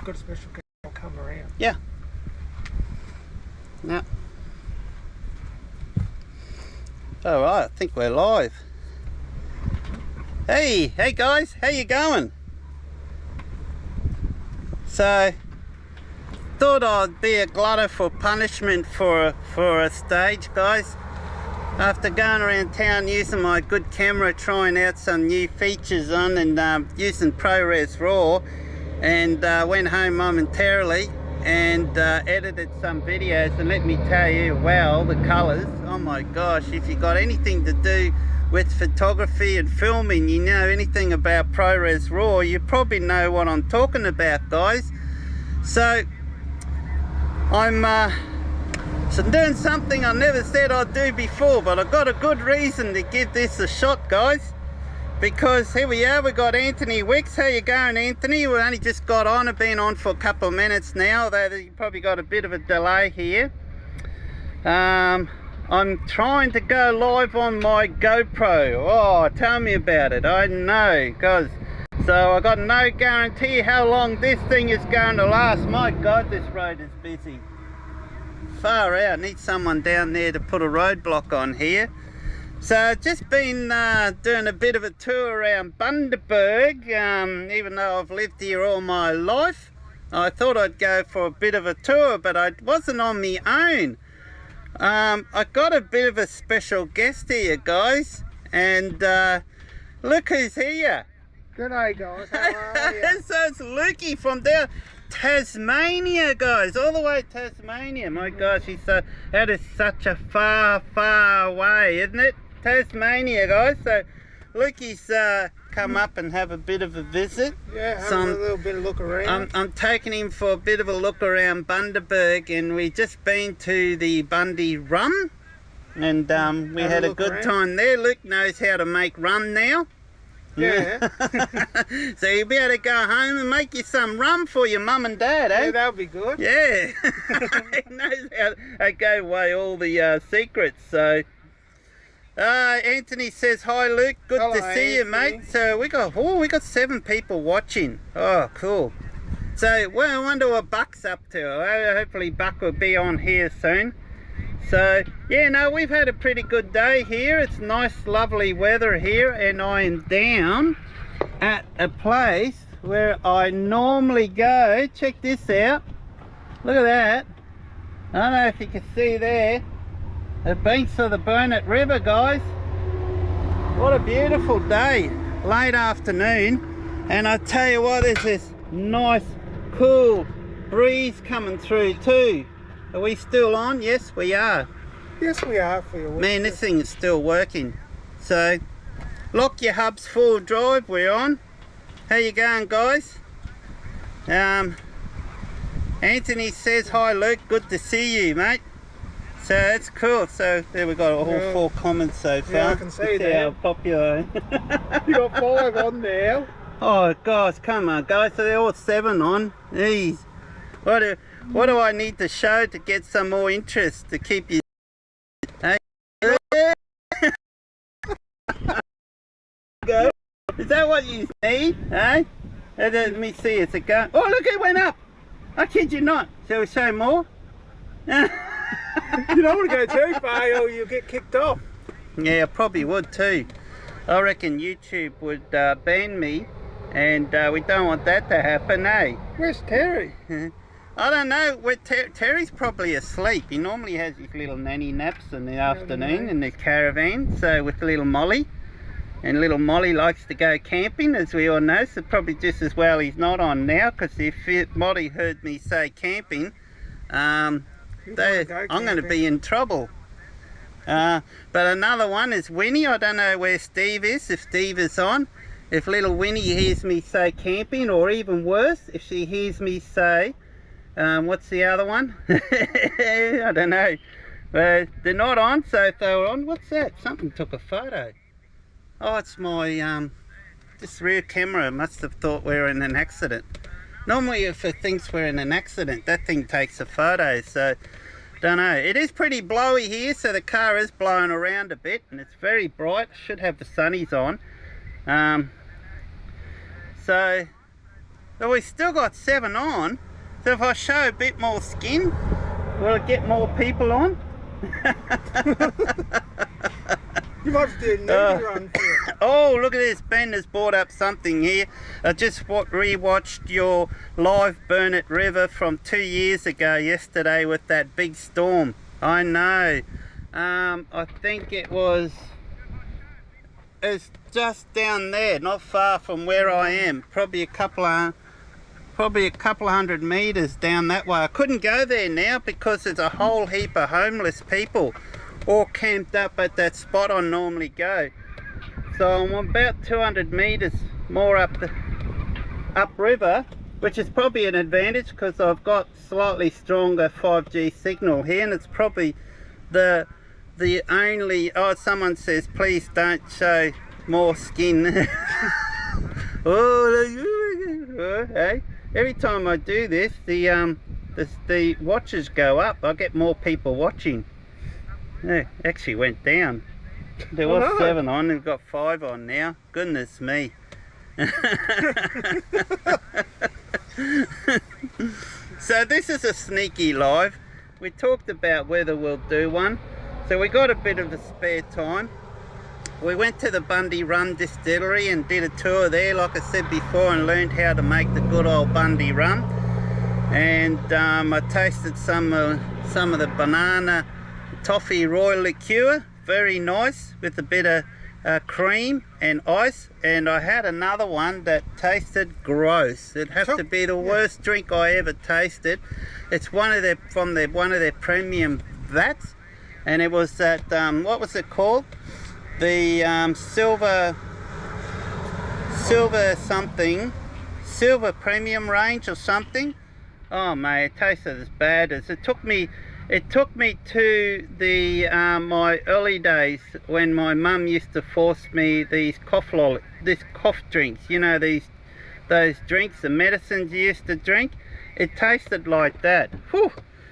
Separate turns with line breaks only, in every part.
got a special guest, I'll come around.
Yeah. Yeah. Alright, I think we're live. Hey guys, how you going? So, thought I'd be a glutton for punishment for a stage, guys. After going around town using my good camera, trying out some new features on and using ProRes RAW, and went home momentarily and edited some videos, and let me tell you, wow, the colours, oh my gosh, if you got anything to do with photography and filming, you know anything about ProRes RAW, you probably know what I'm talking about, guys. So I'm doing something I never said I'd do before, but I've got a good reason to give this a shot, guys, because here we are, we got Anthony Wicks. How you going, Anthony? We only just got on, I've been on for a couple of minutes now, although you probably got a bit of a delay here. I'm trying to go live on my GoPro. Oh, tell me about it. I know, because so I got no guarantee how long this thing is going to last. My God, this road is busy. Far out. Need someone down there to put a roadblock on here. So just been doing a bit of a tour around Bundaberg. Even though I've lived here all my life, I thought I'd go for a bit of a tour, but I wasn't on my own. I got a bit of a special guest here, guys, and look who's here.
G'day guys, how are you?
So it's Lukey from down Tasmania, guys, all the way to Tasmania. My gosh, that is such a far away, isn't it? Tasmania, guys. So Lukey's come up and have a bit of a visit.
Yeah, have a little bit of look around.
I'm taking him for a bit of a look around Bundaberg, and we just been to the Bundy Rum, and we had a good time there. Luke knows how to make rum now.
Yeah.
So you'll be able to go home and make you some rum for your mum and dad, eh?
Yeah, that'll be good.
Yeah. He knows how to go away all the secrets. So Anthony says hi, Luke. Good
Hello,
to see you, mate. So we got 7 people watching. Oh, cool. So well, I wonder what Buck's up to. Hopefully Buck will be on here soon. So yeah, no, we've had a pretty good day here. It's nice, lovely weather here, and I am down at a place where I normally go. Check this out. Look at that. I don't know if you can see there. The banks of the Burnett River, guys. What a beautiful day, late afternoon, and I tell you what, there's this nice cool breeze coming through too. Are we still on? Yes, we are.
Yes, we are for you.
Man, this thing is still working. So lock your hubs, full drive, we're on. How you going, guys? Anthony says hi, Luke, good to see you, mate. So that's cool. So there we got all 4 comments so far.
Yeah, I can see that.
How popular.
You got 5 on now.
Oh gosh, come on guys, so they're all 7 on. Jeez. What do I need to show to get some more interest to keep you? Hey? Go. Is that what you need? Hey? Let me see, it's a go. Oh look, it went up. I kid you not. Shall we show more?
You don't want to go too far or you'll get kicked off.
Yeah, I probably would too. I reckon YouTube would ban me, and we don't want that to happen, eh?
Where's Terry?
I don't know. Terry's probably asleep. He normally has his little nanny naps in the afternoon in the caravan, so with little Molly. And little Molly likes to go camping, as we all know, so probably just as well he's not on now, because if Molly heard me say camping, I'm going to be in trouble. But another one is Winnie. I don't know where Steve is, if Steve is on. If little Winnie hears me say camping, or even worse, if she hears me say, what's the other one? I don't know. They're not on, so if they were on, what's that? Something took a photo. Oh, it's my, this rear camera must have thought we were in an accident. Normally if it thinks we're in an accident, that thing takes a photo, so don't know. It is pretty blowy here, so the car is blowing around a bit, and it's very bright. Should have the sunnies on. So So we still got 7 on. So if I show a bit more skin, will it get more people on?
You must do a nudie run for it.
Oh, look at this. Ben has brought up something here. I just rewatched your live Burnett River from 2 years ago yesterday with that big storm. I know. I think it's just down there, not far from where I am. Probably a couple of hundred meters down that way. I couldn't go there now because there's a whole heap of homeless people all camped up at that spot I normally go. So I'm about 200 meters more upriver, which is probably an advantage because I've got slightly stronger 5G signal here, and it's probably the only. Oh, someone says please don't show more skin. Oh, hey. Every time I do this, the watches go up. I get more people watching. Yeah, actually went down. There was 7 on, we've got 5 on now. Goodness me. So this is a sneaky live. We talked about whether we'll do one. So we got a bit of a spare time. We went to the Bundy Rum Distillery and did a tour there, like I said before, and learned how to make the good old Bundy rum. And I tasted some of the banana toffee royal liqueur, very nice, with a bit of cream and ice. And I had another one that tasted gross. It has to be the worst drink I ever tasted. It's one of their premium vats, and it was that what was it called? The silver premium range or something. Oh mate, it tasted as bad as it took me to the my early days when my mum used to force me these cough drinks, you know, those drinks, the medicines you used to drink. It tasted like that. Whew.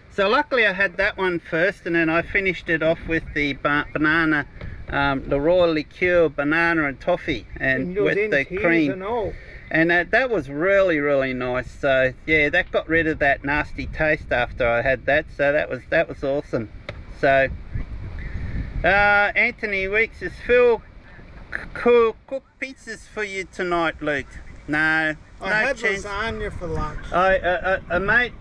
So luckily I had that one first, and then I finished it off with the banana, the royal liqueur, banana and toffee, and with the cream. And that was really, really nice. So yeah, that got rid of that nasty taste after I had that. So that was awesome. So Anthony Weeks says, Phil, cook pizzas for you tonight, Luke. No,
I had lasagna for lunch.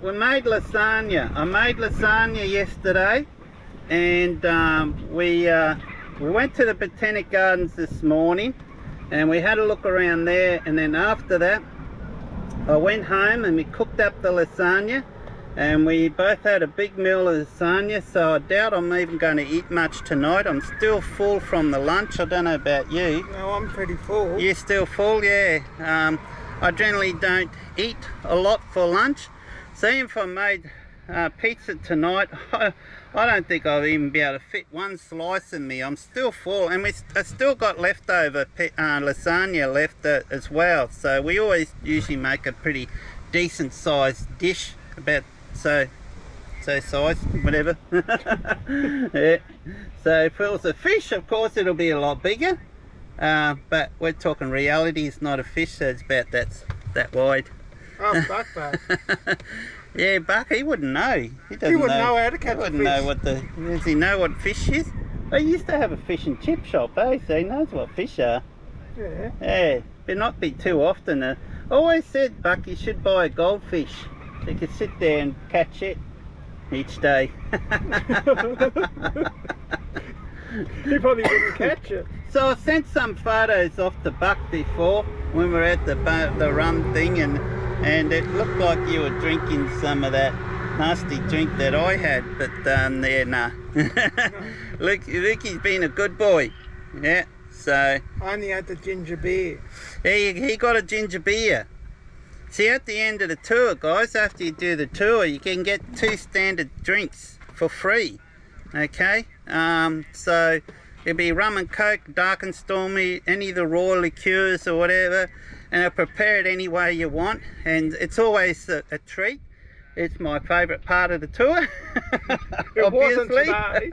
We made lasagna. I made lasagna yesterday, and we went to the Botanic Gardens this morning, and we had a look around there, and then after that I went home and we cooked up the lasagna, and we both had a big meal of lasagna. So I doubt I'm even going to eat much tonight. I'm still full from the lunch. I don't know about you.
No, I'm pretty full.
You're still full? Yeah. I generally don't eat a lot for lunch, so if I made pizza tonight, I don't think I'll even be able to fit one slice in me. I'm still full, and I still got leftover lasagna left as well. So we always usually make a pretty decent sized dish, about so size, whatever. Yeah. So if it was a fish, of course it'll be a lot bigger, but we're talking reality. It's not a fish, so it's about that wide.
Oh, Buck.
Yeah, Buck, he wouldn't know. He
wouldn't know how to catch a fish.
Does he know what fish is? I used to have a fish and chip shop, eh? So he knows what fish are.
Yeah.
Yeah, but not be too often. I always said, Buck, you should buy a goldfish. So you could sit there and catch it each day.
He probably wouldn't catch it.
So I sent some photos off to Buck before when we were at the rum thing, and it looked like you were drinking some of that nasty drink that I had, but nah. Look, he's been a good boy. Yeah, so
I only had the ginger beer.
He got a ginger beer. See, at the end of the tour, guys, after you do the tour, you can get 2 standard drinks for free. Okay, so it'll be rum and coke, dark and stormy, any of the raw liqueurs or whatever, and I'll prepare it any way you want, and it's always a treat. It's my favourite part of the tour.
It wasn't
obviously.
today.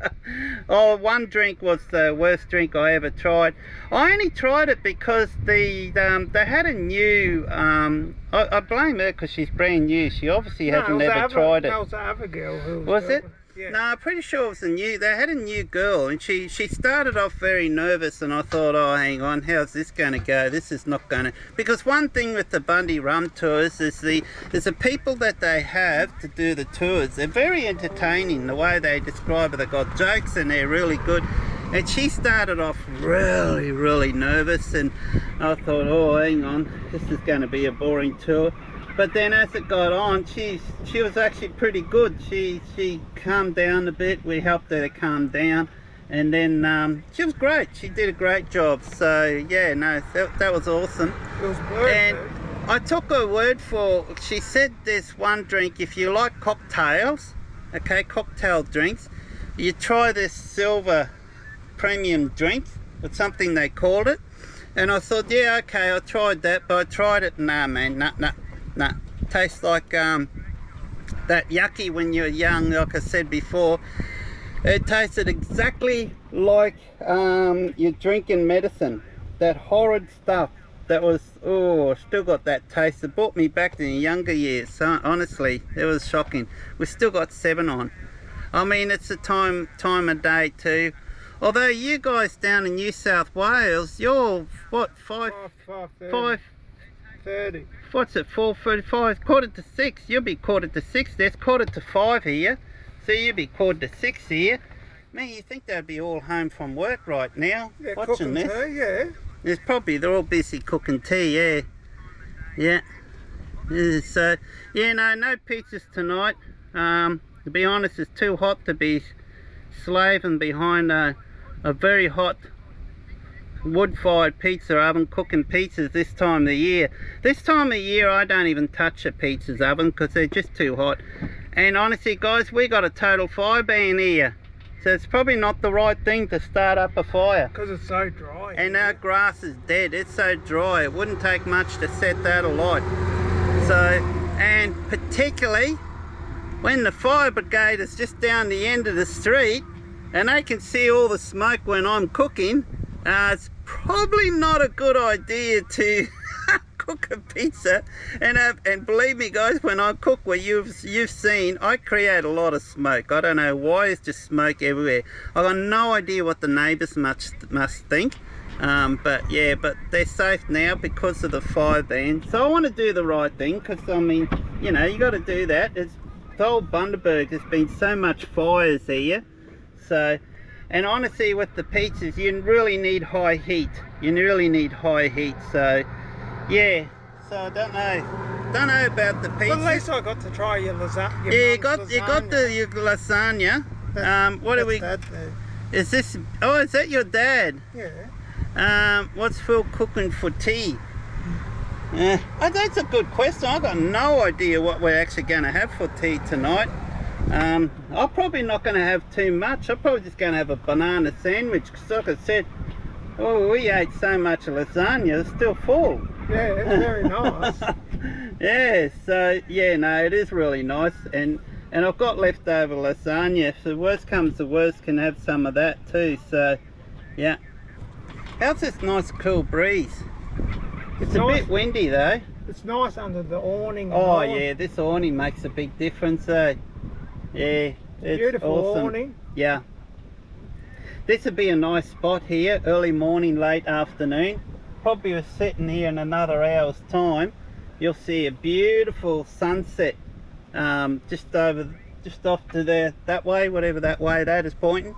Oh, one drink was the worst drink I ever tried. I only tried it because they had a new. I blame her because she's brand new. She obviously hasn't ever tried it.
No, it was the other girl who
Was it?
helping. Yeah.
No, I'm pretty sure it was they had a new girl, and she started off very nervous, and I thought, oh, hang on, how's this going to go? This is not going to... Because one thing with the Bundy Rum tours is the people that they have to do the tours. They're very entertaining, the way they describe it. They've got jokes, and they're really good. And she started off really, really nervous, and I thought, oh, hang on, this is going to be a boring tour. But then as it got on, she was actually pretty good. She calmed down a bit. We helped her to calm down, and then she was great. She did a great job. So yeah, no, that was awesome.
It was blurred,
and I took her word for. She said there's one drink, if you like cocktails, okay, cocktail drinks, you try this silver premium drink. It's something they called it. And I thought, yeah, okay, I tried that, but I tried it. Nah, man, nah. Tastes like that yucky when you're young, like I said before. It tasted exactly like you're drinking medicine. That horrid stuff. That was, oh, still got that taste. It brought me back to the younger years. So, honestly, it was shocking. We still got 7 on. I mean, it's the time of day too. Although you guys down in New South Wales, you're what,
5:30.
What's it, 4:35? 5:45? You'll be 4:45. There's 4:45 here, so you'll be 4:45 here. Man, you think they'd be all home from work right now,
Yeah,
watching this?
Tea, yeah.
There's probably, they're all busy cooking tea, yeah. So yeah, no pizzas tonight. To be honest, it's too hot to be slaving behind a very hot wood-fired pizza oven cooking pizzas this time of the year. This time of year I don't even touch a pizza's oven because they're just too hot. And honestly guys, we got a total fire ban here, so it's probably not the right thing to start up a fire
Because it's so dry.
and our grass is dead. It's so dry, it wouldn't take much to set that alight. So, and particularly when the fire brigade is just down the end of the street and they can see all the smoke when I'm cooking, it's probably not a good idea to cook a pizza. And believe me guys, when I cook, where you've seen, I create a lot of smoke. I don't know why, it's just smoke everywhere. I've got no idea what the neighbours must think. But yeah, but they're safe now because of the fire ban. So I want to do the right thing, because I mean, you know, you got to do that. It's the old Bundaberg, there's been so much fires here. So, and honestly with the pizzas, you really need high heat. You really need high heat. So yeah, so I don't know about the pizzas.
Well, at least I got to try your lasagna.
Yeah, you got your lasagna. What do we? Is this? Oh, is that your dad?
Yeah.
What's Phil cooking for tea? Oh, that's a good question. I've got no idea what we're actually going to have for tea tonight. I'm probably not going to have too much. I'm probably just going to have a banana sandwich, because like I said, oh, we ate so much lasagna, it's still full.
Yeah, it's very nice.
Yeah, so yeah, no, it is really nice. And I've got leftover lasagna. If the worst comes to worst, can have some of that too. So yeah. How's this nice cool breeze? It's nice. A bit windy though.
It's nice under the awning.
Oh yeah, this awning makes a big difference, eh? Yeah, it's
beautiful
awesome.
awning.
Yeah. This would be a nice spot here, early morning, late afternoon. Probably was sitting here in another hour's time. You'll see a beautiful sunset just off to there, that way, whatever that way that is pointing.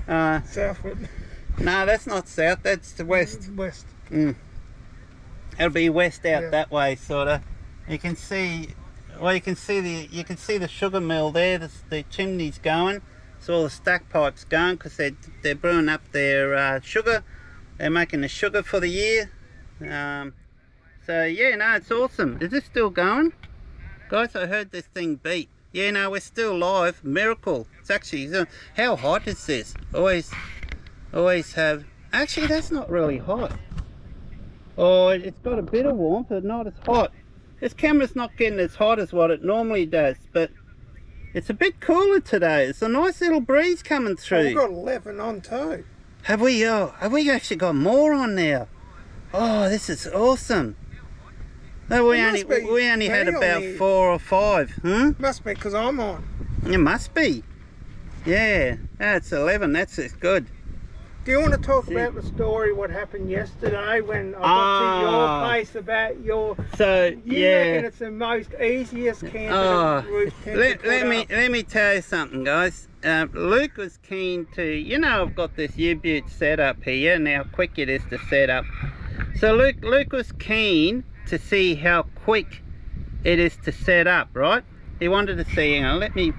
Southward.
No, that's not south, that's the west.
West.
It'll be west out that way, sort of. You can see, well, you can see the sugar mill there. The chimney's going. So all the stack pipes going, because they're brewing up their sugar. They're making the sugar for the year. So yeah, no, it's awesome. Is this still going, guys? I heard this thing beep. Yeah, no, we're still live. Miracle. It's actually, how hot is this? Always have. Actually, that's not really hot. Oh, it's got a bit of warmth, but not as hot. this camera's not getting as hot as what it normally does, but it's a bit cooler today. It's a nice little breeze coming through.
We've got 11 on too.
Have we? Oh, have we actually got more on now? Oh, this is awesome. No, we only had about 4 or 5.
Must be because I'm on.
It must be. Yeah, it's 11. That's good.
Do you want to talk about the story what happened yesterday when I got to your place about your...
So
you reckon it's the most easiest camping roof tent
let me tell you something, guys. Luke was keen to, you know, I've got this U-Butte set up here and how quick it is to set up. So Luke was keen to see how quick it is to set up, right? He wanted to see, hang on, let me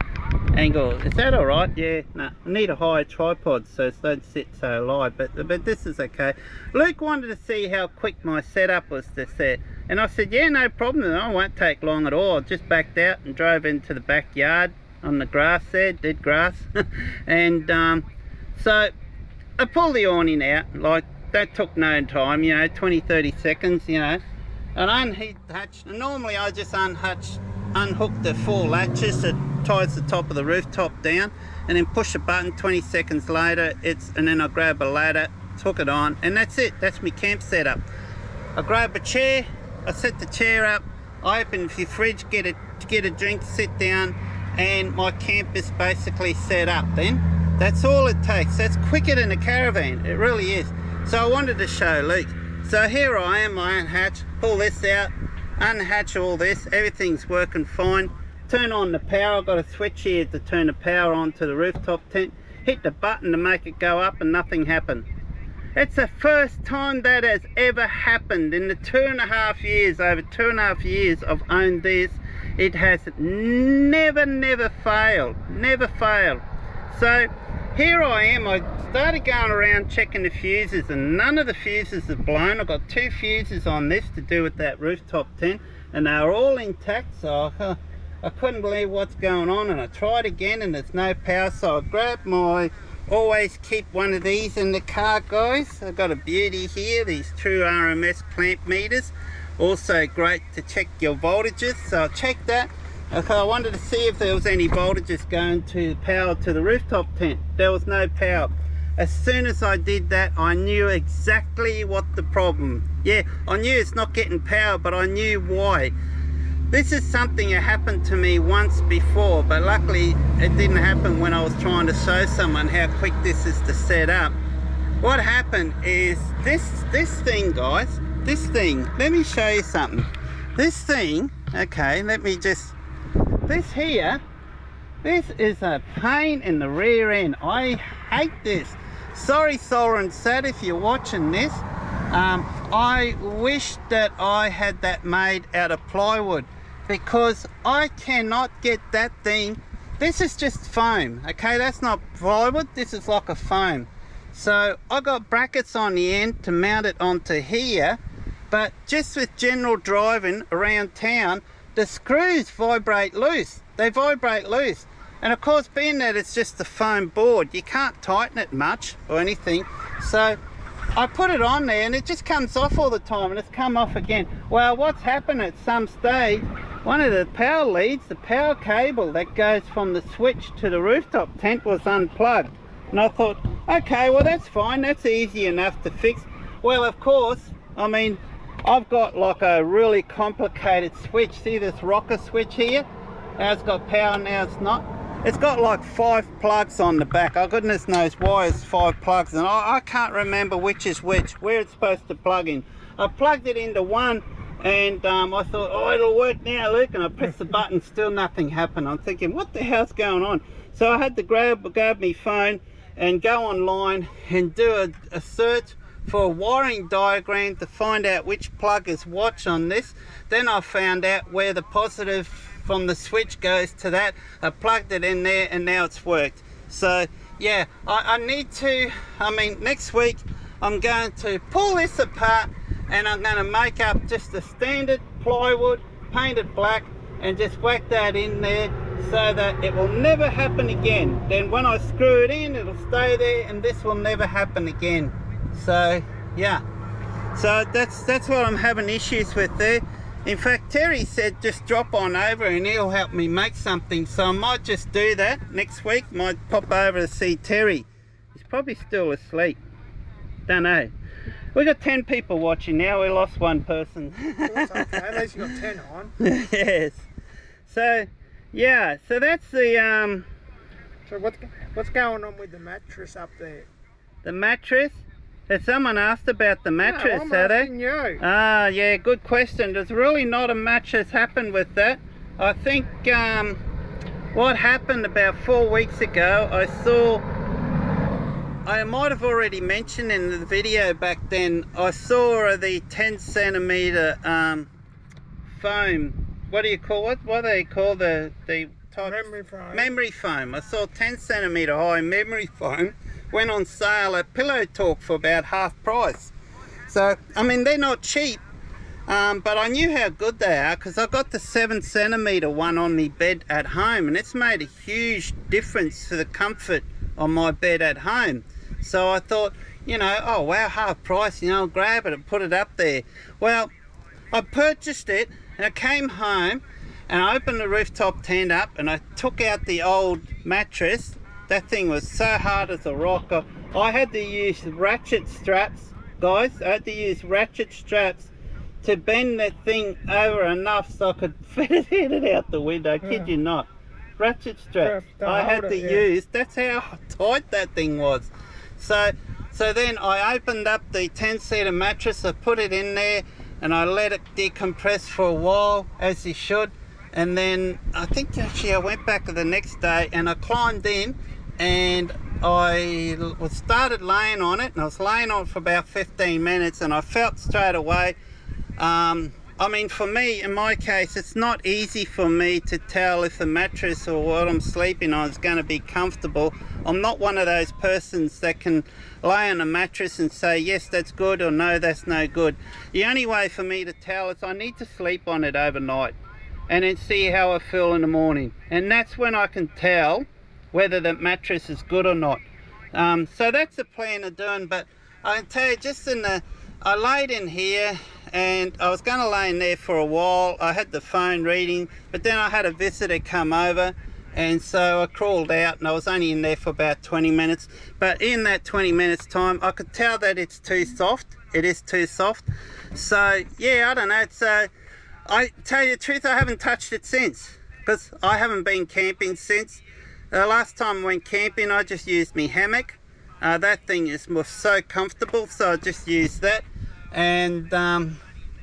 angle. Is that all right? Yeah, no, I need a higher tripod so it don't sit so low, but this is okay. Luke wanted to see how quick my setup was to set, and I said, yeah, no problem, it won't take long at all. I just backed out and drove into the backyard on the grass there, dead grass, and so I pulled the awning out. Like, that took no time, you know, 20-30 seconds, you know, and I unhatched. Normally I just unhook the 4 latches that ties the top of the rooftop down, and then push a button. 20 seconds later and then I grab a ladder, hook it on, and that's it. That's my camp setup. I grab a chair, I set the chair up, I open the fridge, get a drink, sit down, and my camp is basically set up then. That's all it takes. That's quicker than a caravan, it really is. So I wanted to show Luke. So here I am, I unhatch, pull this out, unhatch all this, everything's working fine. Turn on the power. I've got a switch here to turn the power on to the rooftop tent. Hit the button to make it go up and nothing happened. It's the first time that has ever happened in the 2.5 years, over 2.5 years I've owned this. It has never failed, never failed. So here I am, I started going around checking the fuses and none of the fuses have blown. I've got 2 fuses on this to do with that rooftop tent and they're all intact, so I couldn't believe what's going on, and I tried again and there's no power. So I grabbed my, always keep one of these in the car, guys. I've got a beauty here, these true RMS clamp meters. Also great to check your voltages, so I checked that. Okay, I wanted to see if there was any voltages going to power to the rooftop tent. There was no power. As soon as I did that, I knew exactly what the problem. Yeah, I knew it's not getting power, but I knew why. This is something that happened to me once before, but luckily it didn't happen when I was trying to show someone how quick this is to set up. What happened is this thing, guys, this thing, let me show you something. This thing, okay, this here, this is a pain in the rear end. I hate this. Sorry, Solar and Sad, if you're watching this. I wish that I had that made out of plywood, because I cannot get that thing. This is just foam, okay? That's not plywood, this is like a foam. So I got brackets on the end to mount it onto here, but just with general driving around town, the screws vibrate loose. They vibrate loose. And of course, being that it's just a foam board, you can't tighten it much or anything. So I put it on there and it just comes off all the time, and it's come off again. Well, what's happened at some stage, one of the power leads, the power cable that goes from the switch to the rooftop tent was unplugged. And I thought, okay, well that's fine, that's easy enough to fix. Well, of course, I mean, I've got like a really complicated switch. See this rocker switch here? Now it's got power, now it's not. It's got like 5 plugs on the back. Oh, goodness knows why it's 5 plugs, and I can't remember which is which, where it's supposed to plug in. I plugged it into one, and I thought, oh, it'll work now, Luke, and I pressed the button, still nothing happened. I'm thinking, what the hell's going on? So I had to grab my phone and go online and do a search for a wiring diagram to find out which plug is what on this. Then I found out where the positive from the switch goes to that. I plugged it in there and now it's worked. So yeah, I need to, next week I'm going to pull this apart and I'm going to make up just a standard plywood, paint it black, and just whack that in there so that it will never happen again. Then when I screw it in, it'll stay there and this will never happen again. So yeah, so that's what I'm having issues with there. In fact, Terry said just drop on over and he'll help me make something. So I might just do that next week. Might pop over to see Terry. He's probably still asleep. Don't know. We got 10 people watching now. We lost one person.
That's okay. At least you got 10 on.
Yes. So, yeah. So that's the
So what's going on with the mattress up there?
The mattress? Has someone asked about the mattress,
no, I'm
have they?
asking you.
Ah, yeah, good question. There's really not a much has happened with that. I think what happened about 4 weeks ago, I might have already mentioned in the video back then, I saw the 10 centimeter foam. What do you call it? What do they call the type?
Memory foam.
Memory foam. I saw 10 centimeter high memory foam. Went on sale at Pillow Talk for about half price. So, I mean, they're not cheap, but I knew how good they are because I got the 7 centimeter one on my bed at home, and it's made a huge difference to the comfort on my bed at home. So I thought, you know, oh wow, half price, you know, I'll grab it and put it up there. Well, I purchased it and I came home and I opened the rooftop tent up and I took out the old mattress. That thing was so hard as a rock. I had to use ratchet straps, guys. I had to use ratchet straps to bend that thing over enough so I could fit it out the window. I kid you not. Ratchet straps. I had to use. That's how tight that thing was. So then I opened up the 10-seater mattress. I put it in there and I let it decompress for a while, as you should. And then I think actually I went back the next day and I climbed in and I started laying on it, and I was laying on it for about 15 minutes and I felt straight away, I mean, for me, in my case, it's not easy for me to tell if the mattress or what I'm sleeping on is going to be comfortable. I'm not one of those persons that can lay on a mattress and say, yes, that's good, or no, that's no good. The only way for me to tell is I need to sleep on it overnight and then see how I feel in the morning. And that's when I can tell whether the mattress is good or not. So that's the plan of doing, but I can tell you, just I laid in here and I was going to lay in there for a while. I had the phone reading, but then I had a visitor come over, and so I crawled out and I was only in there for about 20 minutes. But in that 20 minutes time, I could tell that it's too soft. It is too soft. So yeah, I don't know. So I tell you the truth, I haven't touched it since, because I haven't been camping since. The last time I went camping, I just used my hammock. That thing was so comfortable, so I just used that. And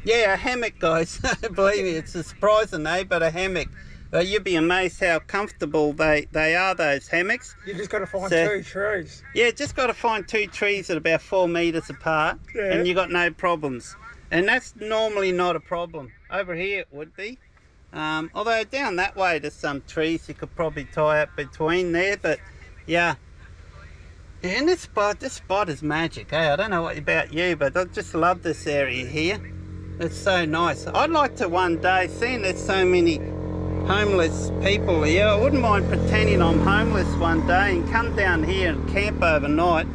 yeah, a hammock, guys. Believe me, it's a surprising, but a hammock. You'd be amazed how comfortable they are, those hammocks.
You just got to find 2 trees.
Yeah, just got to find 2 trees that are about 4 meters apart, and you got no problems. And that's normally not a problem. Over here it would be. Although down that way there's some trees you could probably tie up between there, but yeah. And this spot is magic, I don't know what about you, but I just love this area here. It's so nice. I'd like to one day, seeing there's so many homeless people here, I wouldn't mind pretending I'm homeless one day and come down here and camp overnight,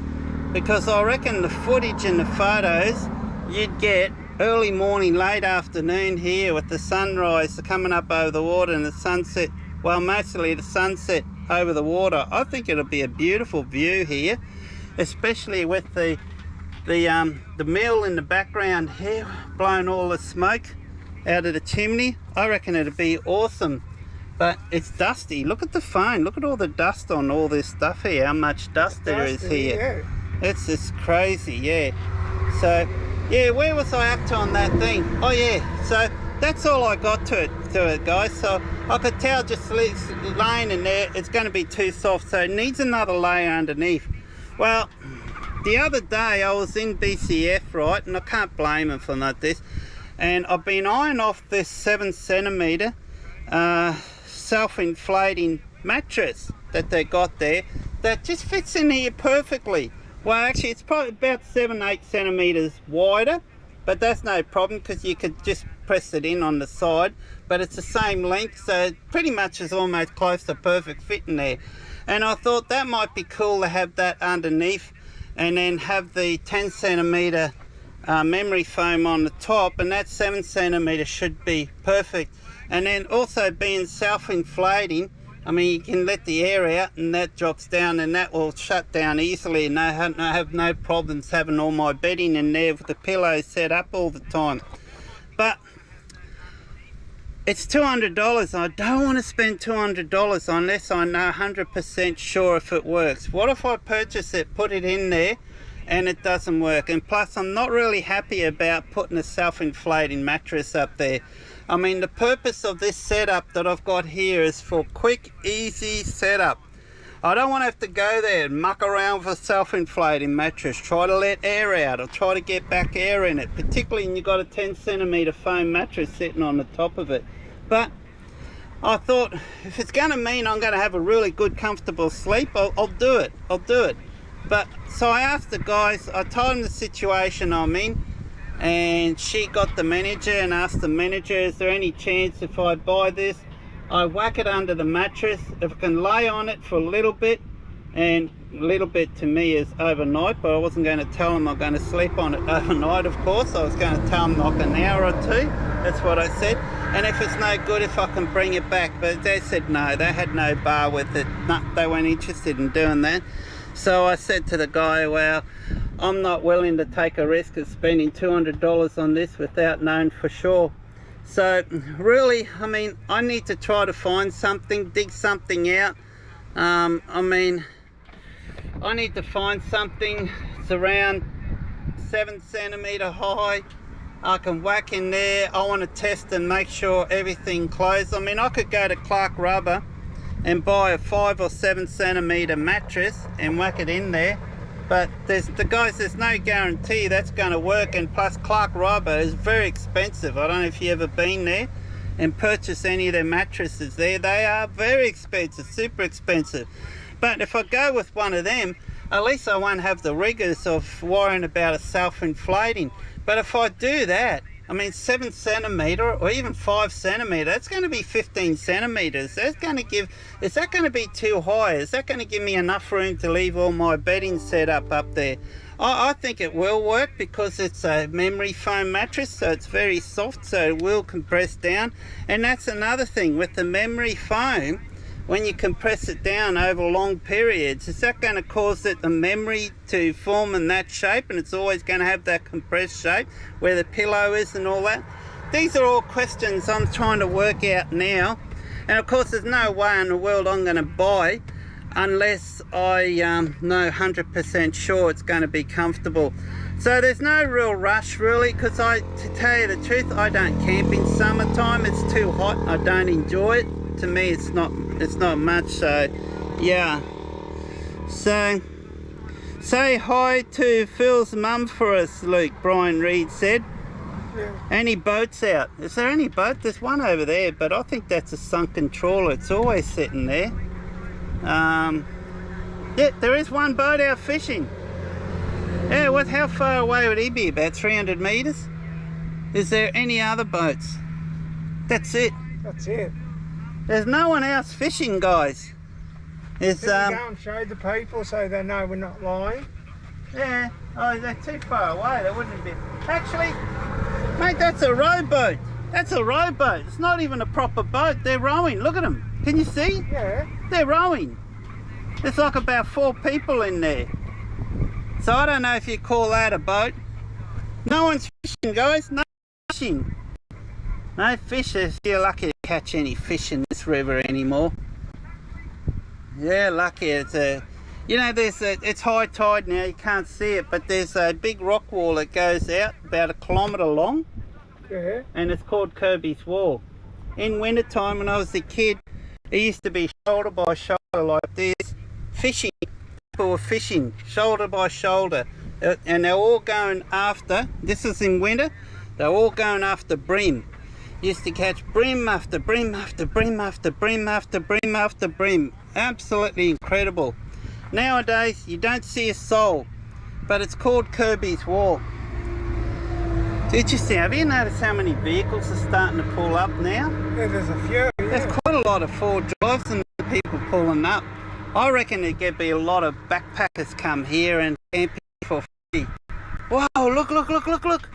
because I reckon the footage and the photos you'd get early morning, late afternoon here with the sunrise coming up over the water and the sunset, well, mostly the sunset over the water. I think it'll be a beautiful view here, especially with the mill in the background here, blowing all the smoke out of the chimney. I reckon it'll be awesome. But it's dusty. Look at the phone. Look at all the dust on all this stuff here. How much dust there is here. Yeah. It's just crazy, yeah. So yeah, where was I up to on that thing? Oh yeah, so that's all I got to it, guys. So I could tell just laying in there, it's going to be too soft, so it needs another layer underneath. Well, the other day I was in BCF, right, and I can't blame them for not this, and I've been eyeing off this 7 centimeter self-inflating mattress that they got there that just fits in here perfectly. Well, actually it's probably about 7-8 centimeters wider, but that's no problem because you could just press it in on the side, but it's the same length, so it pretty much is almost close to perfect fit in there. And I thought that might be cool to have that underneath, and then have the 10 centimeter memory foam on the top, and that 7 centimeter should be perfect. And then also being self-inflating, I mean, you can let the air out and that drops down and that will shut down easily, and I have no problems having all my bedding in there with the pillows set up all the time. But it's $200. I don't want to spend $200 unless I know 100% sure if it works. What if I purchase it, put it in there, and it doesn't work? And plus, I'm not really happy about putting a self-inflating mattress up there. I mean, the purpose of this setup that I've got here is for quick, easy setup. I don't want to have to go there and muck around with a self-inflating mattress, try to let air out or try to get back air in it, particularly when you've got a 10 centimeter foam mattress sitting on the top of it. But I thought, if it's going to mean I'm going to have a really good, comfortable sleep, I'll do it. I'll do it. But so I asked the guys, I told them the situation I'm in, and she got the manager and asked the manager, is there any chance if I buy this, I whack it under the mattress, if I can lay on it for a little bit, and a little bit to me is overnight, but I wasn't going to tell them I'm going to sleep on it overnight, of course. I was going to tell them like an hour or two, that's what I said. And if it's no good, if I can bring it back. But they said no, they had no bar with it. No, they weren't interested in doing that. So I said to the guy, well, I'm not willing to take a risk of spending $200 on this without knowing for sure. So really, I mean, I need to try to find something, dig something out. I mean, I need to find something that's around 7 centimeter high. I can whack in there. I want to test and make sure everything closes. I mean, I could go to Clark Rubber and buy a 5 or 7 centimeter mattress and whack it in there, but there's no guarantee that's going to work. And plus, Clark Rubber is very expensive. I don't know if you've ever been there and purchased any of their mattresses there. They are very expensive, super expensive. But if I go with one of them, at least I won't have the rigors of worrying about a self-inflating. But if I do that, I mean, 7 centimeter or even 5 centimeter, that's going to be 15 centimeters. That's going to give, is that going to be too high? Is that going to give me enough room to leave all my bedding set up there? I think it will work because it's a memory foam mattress, so it's very soft, so it will compress down. And that's another thing with the memory foam. When you compress it down over long periods, is that going to cause the memory to form in that shape, and it's always going to have that compressed shape where the pillow is and all that? These are all questions I'm trying to work out now. And of course, there's no way in the world I'm going to buy unless I know 100% sure it's going to be comfortable. So there's no real rush really, because to tell you the truth, I don't camp in summertime. It's too hot. I don't enjoy it. To me, it's not much. So yeah, so say hi to Phil's mum for us, Luke, Brian Reed said. Yeah. Any boats out? Is there any boat? There's one over there, but I think that's a sunken trawler. It's always sitting there. Yeah, there is one boat out fishing. Yeah, how far away would he be? About 300 meters? Is there any other boats? That's it.
That's it.
There's no one else fishing, guys. Can
you go and show the people so they know we're not lying?
Yeah. Oh, they're too far away. They wouldn't be. Actually, mate, that's a rowboat. That's a rowboat. It's not even a proper boat. They're rowing. Look at them. Can you see?
Yeah.
They're rowing. There's like about 4 people in there. So I don't know if you call that a boat. No one's fishing, guys. No fishing. No fish. You're lucky to catch any fish in this river anymore. Yeah, lucky. It's it's high tide now. You can't see it, but there's a big rock wall that goes out about 1 kilometre long.
Yeah.
And it's called Kirby's Wall. In winter time, when I was a kid, it used to be shoulder by shoulder like this. Fishing. People were fishing shoulder by shoulder, and they're all going after. This is in winter. They're all going after bream. Used to catch bream after bream after bream after bream after bream after bream. Absolutely incredible. Nowadays you don't see a soul, but it's called Kirby's Wall. It's interesting. Have you noticed how many vehicles are starting to pull up now?
Yeah, there's a few. Yeah.
There's quite a lot of 4-drives and people pulling up. I reckon there'd be a lot of backpackers come here and camping for free. Wow, look, look, look, look, look.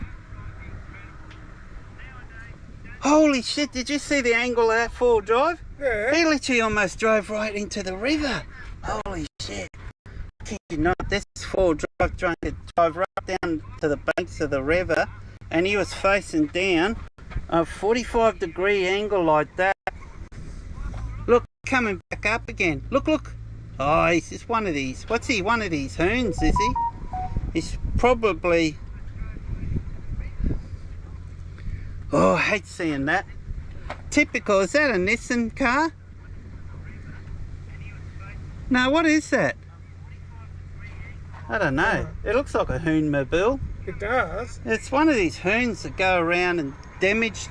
Holy shit, did you see the angle of that four-wheel drive?
Yeah.
He literally almost drove right into the river. Holy shit. Kid you not, this four-wheel drive trying to drive right down to the banks of the river, and he was facing down a 45-degree angle like that. Look, coming back up again. Look, look. Oh, he's just one of these. What's he? One of these hoons, is he? He's probably... Oh, I hate seeing that. Typical. Is that a Nissan car? No, what is that? I don't know. It looks like a hoon mobile.
It does.
It's one of these hoons that go around and damage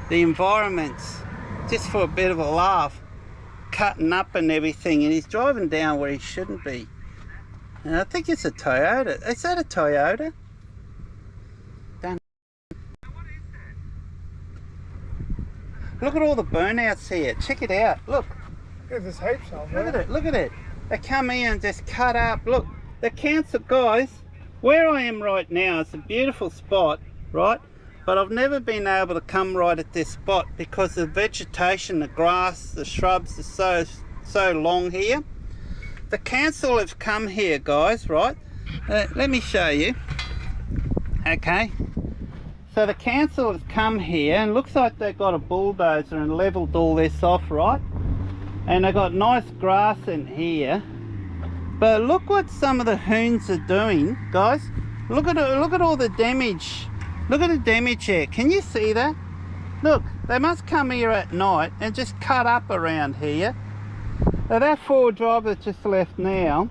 the environments just for a bit of a laugh, cutting up and everything, and he's driving down where he shouldn't be. And I think it's a Toyota. Is that a Toyota? Look at all the burnouts here. Check it out. Look.
Yeah, there's heaps of
Look at it. Look at it. They come in and just cut up. Look, the council guys. Where I am right now is a beautiful spot, right? But I've never been able to come right at this spot because the vegetation, the grass, the shrubs are so long here. The council have come here, guys, right? Let me show you. Okay. So the council has come here and looks like they've got a bulldozer and leveled all this off, right? And they've got nice grass in here. But look what some of the hoons are doing, guys. Look at all the damage. Look at the damage here. Can you see that? Look, they must come here at night and just cut up around here. Now that four-wheel drive that's just left now,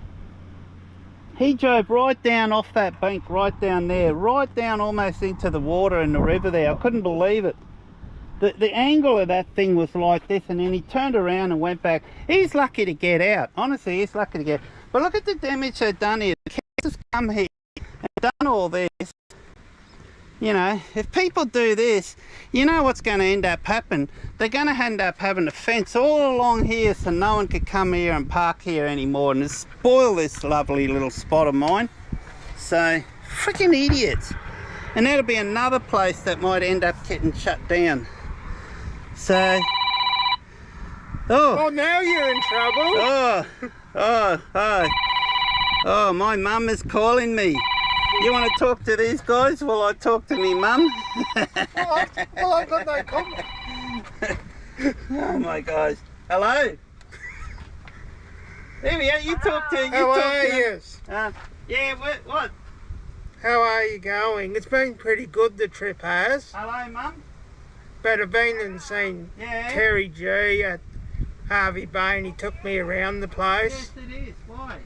he drove right down off that bank, right down there, right down almost into the water in the river there. I couldn't believe it. The angle of that thing was like this, and then he turned around and went back. He's lucky to get out. Honestly, he's lucky to get out. But look at the damage they've done here. The kids have come here and done all this. You know, if people do this, you know what's going to end up happening. They're going to end up having a fence all along here so no one could come here and park here anymore and just spoil this lovely little spot of mine. So, freaking idiots. And that'll be another place that might end up getting shut down. So,
oh, now you're in trouble.
Oh, my mum is calling me. You want to talk to these guys while I talk to me mum?
Well, I've got no comment.
Oh my gosh. Hello? There we are. You talk to.
How are you?
Yeah, what?
How are you going? It's been pretty good, the trip has.
Hello, mum?
But I've been and seen Terry G at Harvey Bay, and he took me around the place.
Yes, it is. Why?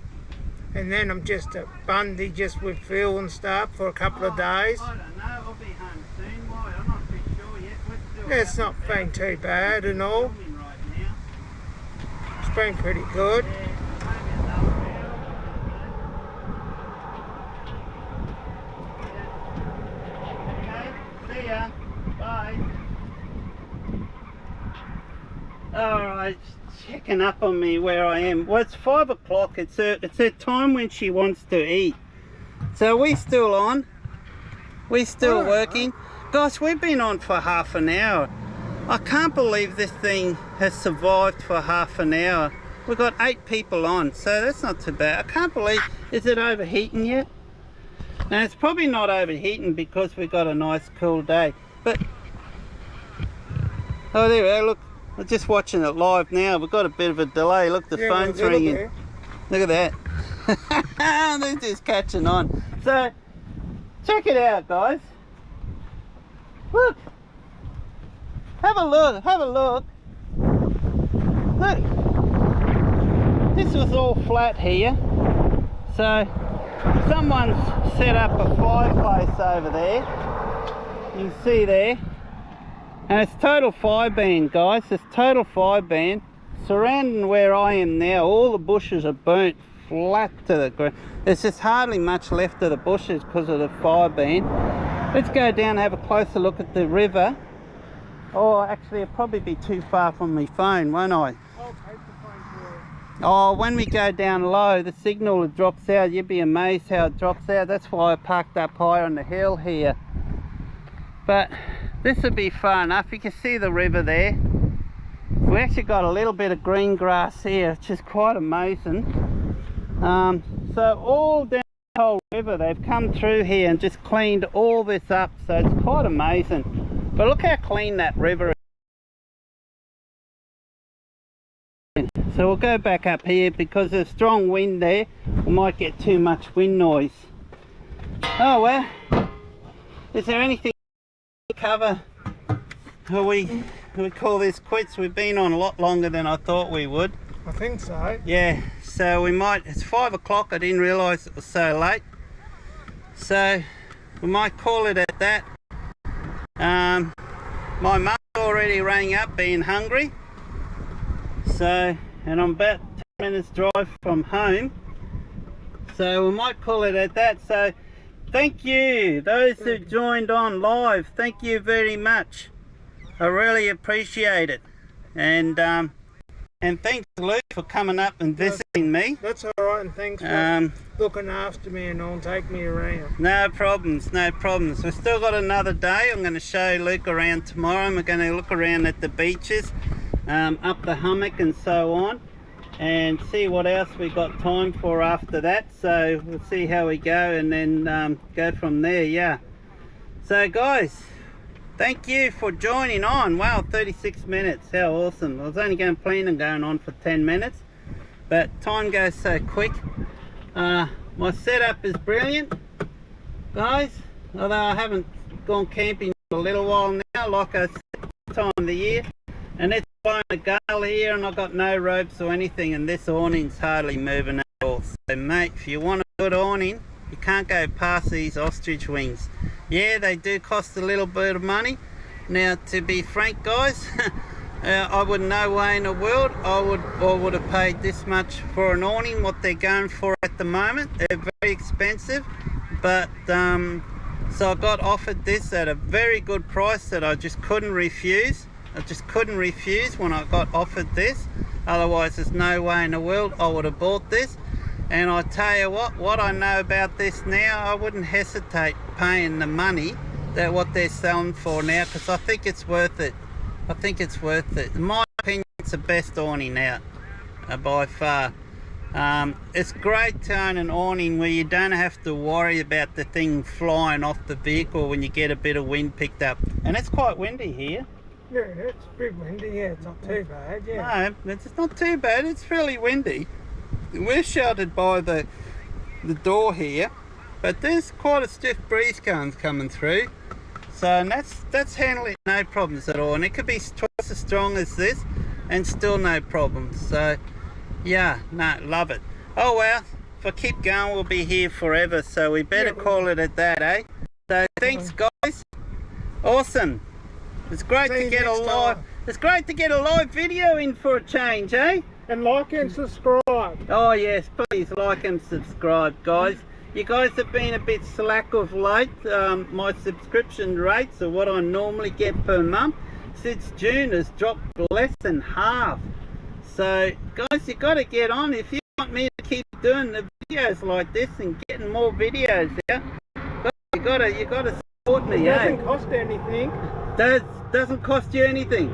And then I'm just at Bundy just with Phil and stuff for a couple of days.
I don't know. I'll be home soon. Why? I'm not too sure yet. What's still
It's not been too bad and all.
right now?
It's been pretty good.
See ya. Bye. Alright, checking up on me where I am. Well, it's 5 o'clock. It's her time when she wants to eat. So we still on. We're still working. Gosh, we've been on for half an hour. I can't believe this thing has survived for half an hour. We've got 8 people on, so that's not too bad. I can't believe, is it overheating yet? Now it's probably not overheating because we've got a nice cool day. But, oh there we are, look. We're just watching it live now. We've got a bit of a delay. Look, the phone's ringing. Look at that. They're just catching on. So, check it out, guys. Look. Have a look. Have a look. Look. This was all flat here. So, someone's set up a fireplace over there. You can see there. And it's total fire ban, guys. It's total fire ban. Surrounding where I am now, all the bushes are burnt flat to the ground. There's just hardly much left of the bushes because of the fire ban. Let's go down and have a closer look at the river. Oh, actually, it'll probably be too far from my phone, won't I?
I'll take the phone for
Oh, when we go down low, the signal drops out. You'd be amazed how it drops out. That's why I parked up high on the hill here. But this would be far enough. You can see the river there. We actually got a little bit of green grass here, which is quite amazing. So all down the whole river, they've come through here and just cleaned all this up. So it's quite amazing. But look how clean that river is. So we'll go back up here because there's strong wind there. We might get too much wind noise. Oh well, is there anything to cover? We call this quits? We've been on a lot longer than I thought we would.
I think so. Yeah,
so we might, it's 5 o'clock, I didn't realise it was so late. So we might call it at that. My mum already rang up being hungry. So, and I'm about 10 minutes drive from home, so we might call it at that. So thank you those who joined on live, thank you very much. I really appreciate it, and thanks Luke for coming up and visiting me.
That's all right, and thanks for looking after me and all, take me around.
No problems, no problems. We've still got another day. I'm going to show Luke around tomorrow, and we're going to look around at the beaches, up the hummock and so on, and see what else we got time for after that. So we'll see how we go, and then go from there. Yeah, so guys, thank you for joining on. Wow, 36 minutes, how awesome. I was only going to plan on going on for 10 minutes, but time goes so quick. My setup is brilliant, guys, although I haven't gone camping for a little while now, like I said, time of the year. And it's blowing a gale here, and I've got no ropes or anything, and this awning's hardly moving at all. So mate, if you want a good awning, you can't go past these ostrich wings. Yeah, they do cost a little bit of money. Now, to be frank guys, I would no way in the world I would have paid this much for an awning, what they're going for at the moment. They're very expensive, but so I got offered this at a very good price that I just couldn't refuse. I just couldn't refuse when I got offered this. Otherwise there's no way in the world I would have bought this. And I tell you what I know about this now, I wouldn't hesitate paying the money that what they're selling for now, because I think it's worth it. I think it's worth it. In my opinion, it's the best awning out by far. It's great to own an awning where you don't have to worry about the thing flying off the vehicle when you get a bit of wind picked up. And it's quite windy here.
Yeah, it's a bit windy, yeah, it's not too bad, yeah.
No, it's not too bad, it's fairly windy. We're sheltered by the door here, but there's quite a stiff breeze coming through. So, and that's handling no problems at all. And it could be twice as strong as this and still no problems. So, yeah, no, love it. Oh well, if I keep going, we'll be here forever. So we better call it at that, eh? So thanks guys. Awesome. It's great to get a live. It's great to get a live video in for a change, eh?
And like and subscribe.
Oh yes, please like and subscribe, guys. You guys have been a bit slack of late. My subscription rates are what I normally get per month since June has dropped less than half. So guys, you got to get on if you want me to keep doing the videos like this and getting more videos out. You gotta support me.
It doesn't cost anything.
Doesn't cost you anything.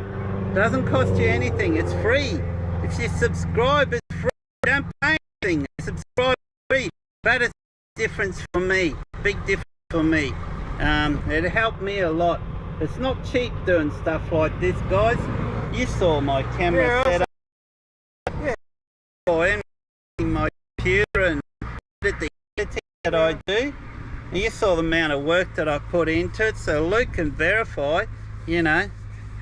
Doesn't cost you anything. It's free. If you subscribe, it's free. You don't pay anything. Subscribe is free. But it's a difference for me. Big difference for me. It helped me a lot. It's not cheap doing stuff like this, guys. You saw my camera setup. And my computer and the editing that I do. And you saw the amount of work that I put into it, so Luke can verify, you know.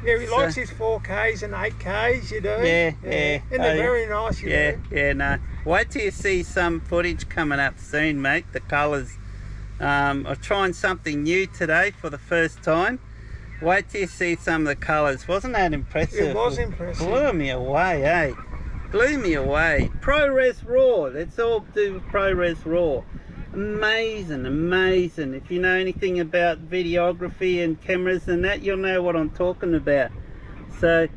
Yeah, he likes his 4Ks and 8Ks, you do.
Yeah.
And they're very nice, you do.
Yeah, no. Wait till you see some footage coming up soon, mate, the colours. I'm trying something new today for the first time. Wait till you see some of the colours. Wasn't that impressive?
It was impressive.
Blew me away, eh? Blew me away. ProRes RAW. Let's all do ProRes RAW. Amazing, amazing. If you know anything about videography and cameras and that, you'll know what I'm talking about. So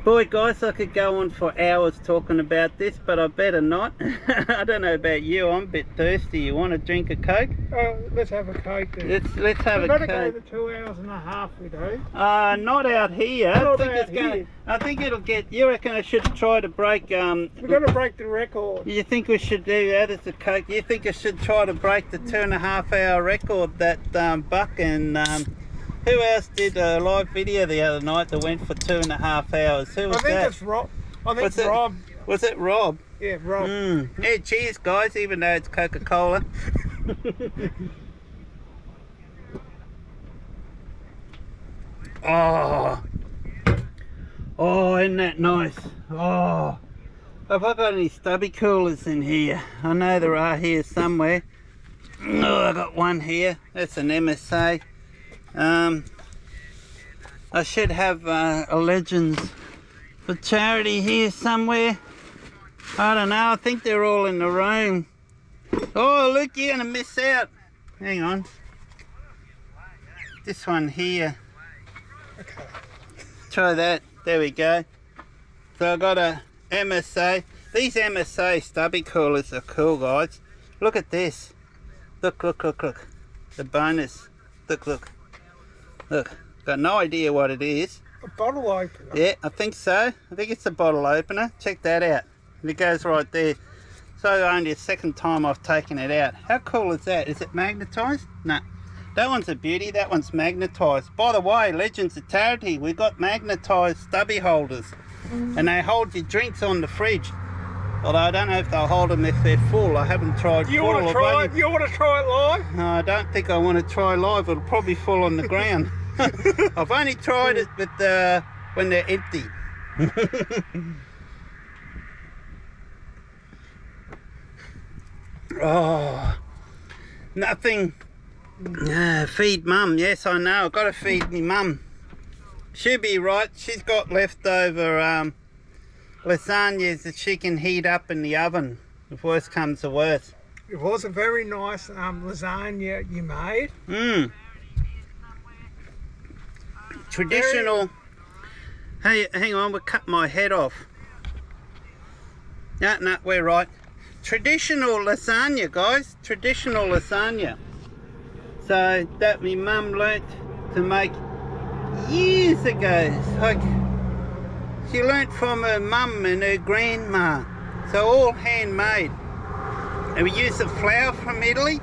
Boy, guys, I could go on for hours talking about this, but I better not. I don't know about you, I'm a bit thirsty. You want to drink a Coke?
Let's have a Coke then.
Let's have a Coke.
We've got to go the 2 hours and a half we do.
Not out here.
Not
I think
out here.
I think it'll get. You reckon I should try to break?
We've got to break the record.
You think we should do that as a Coke? You think I should try to break the 2.5 hour record that Buck and who else did a live video the other night that went for 2.5 hours? Who was that?
I think it's Rob. I think it's Rob.
Was it Rob?
Yeah, Rob.
Yeah, cheers, guys, even though it's Coca-Cola. Oh, isn't that nice? Oh, have I got any stubby coolers in here? I know there are here somewhere. Oh, I got one here. That's an MSA. I should have a Legends for charity here somewhere. I don't know, I think they're all in the room. Oh, look, you're gonna miss out. Hang on. This one here.
Okay.
Try that. There we go. So I got a MSA. These MSA stubby coolers are cool, guys. Look at this. Look, look, look, look. The bonus. Look, look. Look. Got no idea what it is.
A bottle opener?
Yeah, I think so. I think it's a bottle opener. Check that out. And it goes right there. So only the second time I've taken it out. How cool is that? Is it magnetised? No. That one's a beauty. That one's magnetised. By the way, Legends of Charity, we've got magnetised stubby holders. And they hold your drinks on the fridge. Although I don't know if they'll hold them if they're full. I haven't tried.
You want to try it? You want to try it live?
No, I don't think I want to try live. It'll probably fall on the ground. I've only tried it with when they're empty. Oh, nothing. Feed mum. Yes, I know. I've got to feed me mum. She'll be right. She's got leftover lasagnas that she can heat up in the oven if worst comes to worst.
It was a very nice lasagna you made.
Traditional. Hey, hang on, we'll cut my head off. No, we're right. Traditional lasagna, guys. Traditional lasagna. So that my mum learnt to make years ago. Like she learnt from her mum and her grandma. So all handmade. And we use the flour from Italy,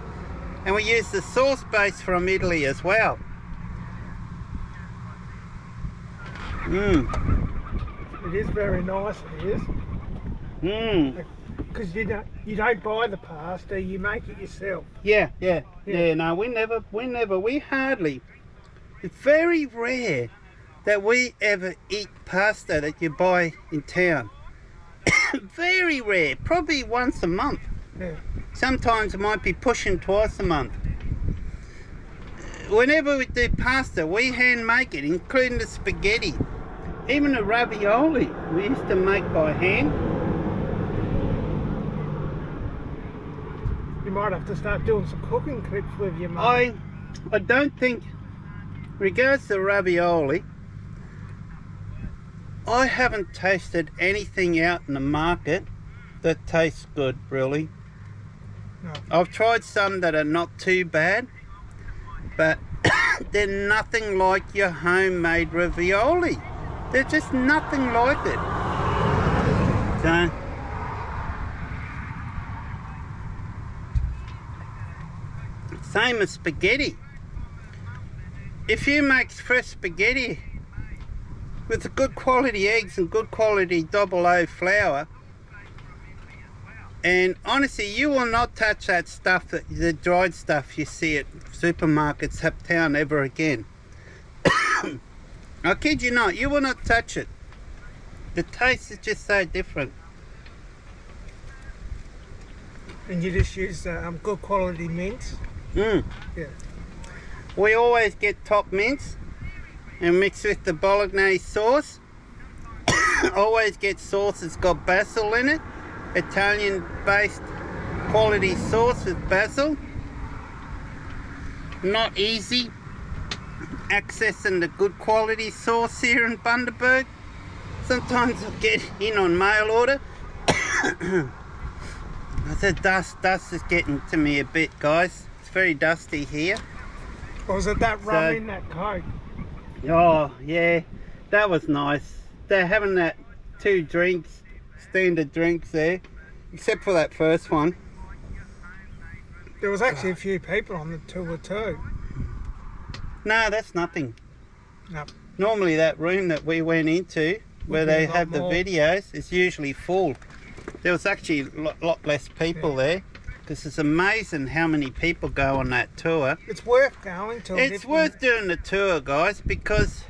and we use the sauce base from Italy as well.
It is very nice, it is. Because you don't buy the pasta, you make it yourself.
Yeah. No, we hardly. It's very rare that we ever eat pasta that you buy in town. Very rare, probably once a month.
Yeah.
Sometimes it might be pushing twice a month. Whenever we do pasta, we hand make it, including the spaghetti. Even the ravioli, we used to make by hand.
You might have to start doing some cooking clips with your mum.
I don't think, regards to ravioli, I haven't tasted anything out in the market that tastes good, really.
No.
I've tried some that are not too bad, but they're nothing like your homemade ravioli. They're just nothing like it. So, same as spaghetti. If you make fresh spaghetti with good quality eggs and good quality double O flour, and honestly, you will not touch that stuff, the dried stuff you see at supermarkets uptown ever again. I kid you not, you will not touch it. The taste is just so different.
And you just use good quality mince. Yeah.
We always get top mince and mix with the bolognese sauce. Always get sauce that's got basil in it. Italian based quality sauce with basil. Not easy accessing the good quality sauce here in Bundaberg. Sometimes I get in on mail order. The dust is getting to me a bit, guys. It's very dusty here.
Or was it that rum in that Coke?
Oh, yeah, that was nice. They're having that 2 drinks, standard drinks there, except for that first one.
There was actually a few people on the tour too.
No, that's nothing.
No.
Normally that room that we went into, where they have the videos, is usually full. There was actually a lot less people there, because it's amazing how many people go on that tour.
It's worth going to.
It's worth doing the tour, guys, because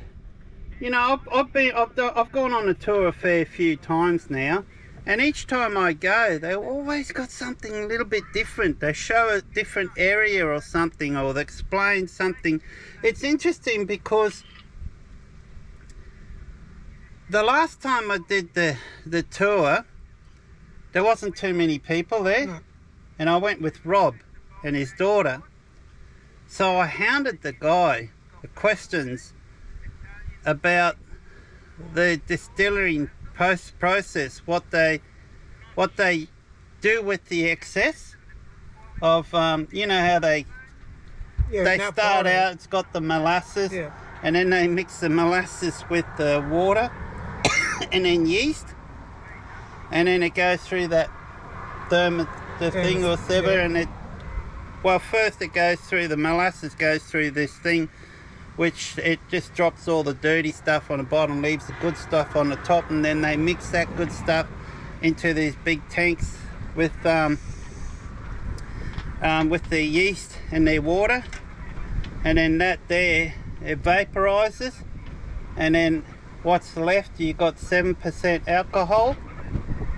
you know I've gone on a tour a fair few times now, and each time I go, they've always got something a little bit different. They show a different area or something, or they explain something. It's interesting because the last time I did the tour, there wasn't too many people there.
No.
And I went with Rob and his daughter. So I hounded the guy for questions about the distilling process, what they do with the excess of, you know how they start out, it's got the molasses, and then they mix the molasses with the water and then yeast, and then it goes through that thing or whatever, and it, well, first it goes through, the molasses goes through this thing, which it just drops all the dirty stuff on the bottom, leaves the good stuff on the top, and then they mix that good stuff into these big tanks with the yeast and their water, and then that there, it vaporizes, and then what's left, you got 7% alcohol,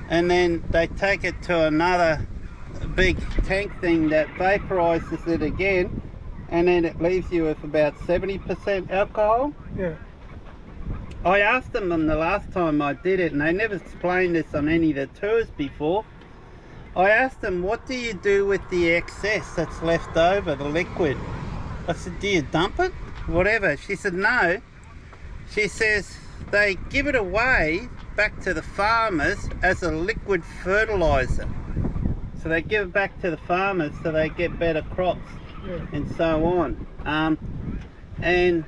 and then they take it to another big tank thing that vaporizes it again, and then it leaves you with about 70% alcohol.
Yeah.
I asked them the last time I did it, and they never explained this on any of the tours before. I asked them, what do you do with the excess that's left over, the liquid? I said, do you dump it? Whatever. She said, no. She says, they give it away back to the farmers as a liquid fertilizer. So they give it back to the farmers so they get better crops, and so on. And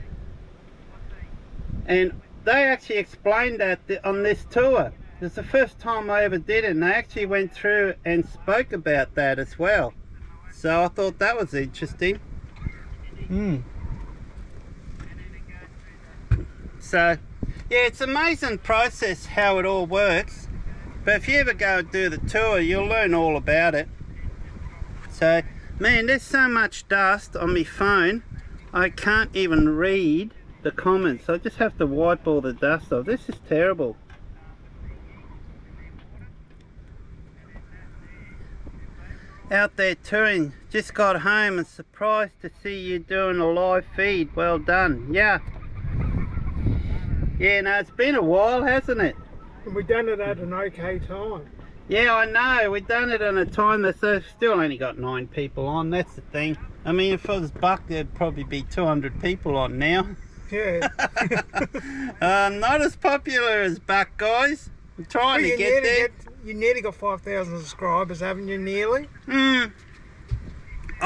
they actually explained that on this tour. It's the first time I ever did it, and they actually went through and spoke about that as well. So I thought that was interesting. So yeah, it's an amazing process how it all works, but if you ever go and do the tour, you'll learn all about it. So man, there's so much dust on my phone, I can't even read the comments. I just have to wipe all the dust off. This is terrible. Out there touring, just got home and surprised to see you doing a live feed. Well done. Yeah, no, it's been a while, hasn't it?
And we done it at an okay time.
Yeah, I know, we done it on a time that's still only got 9 people on. That's the thing. I mean, if it was Buck, there'd probably be 200 people on now.
Yeah.
Not as popular as Buck, guys. I'm trying to get there.
You nearly got 5,000 subscribers, haven't you, nearly?
I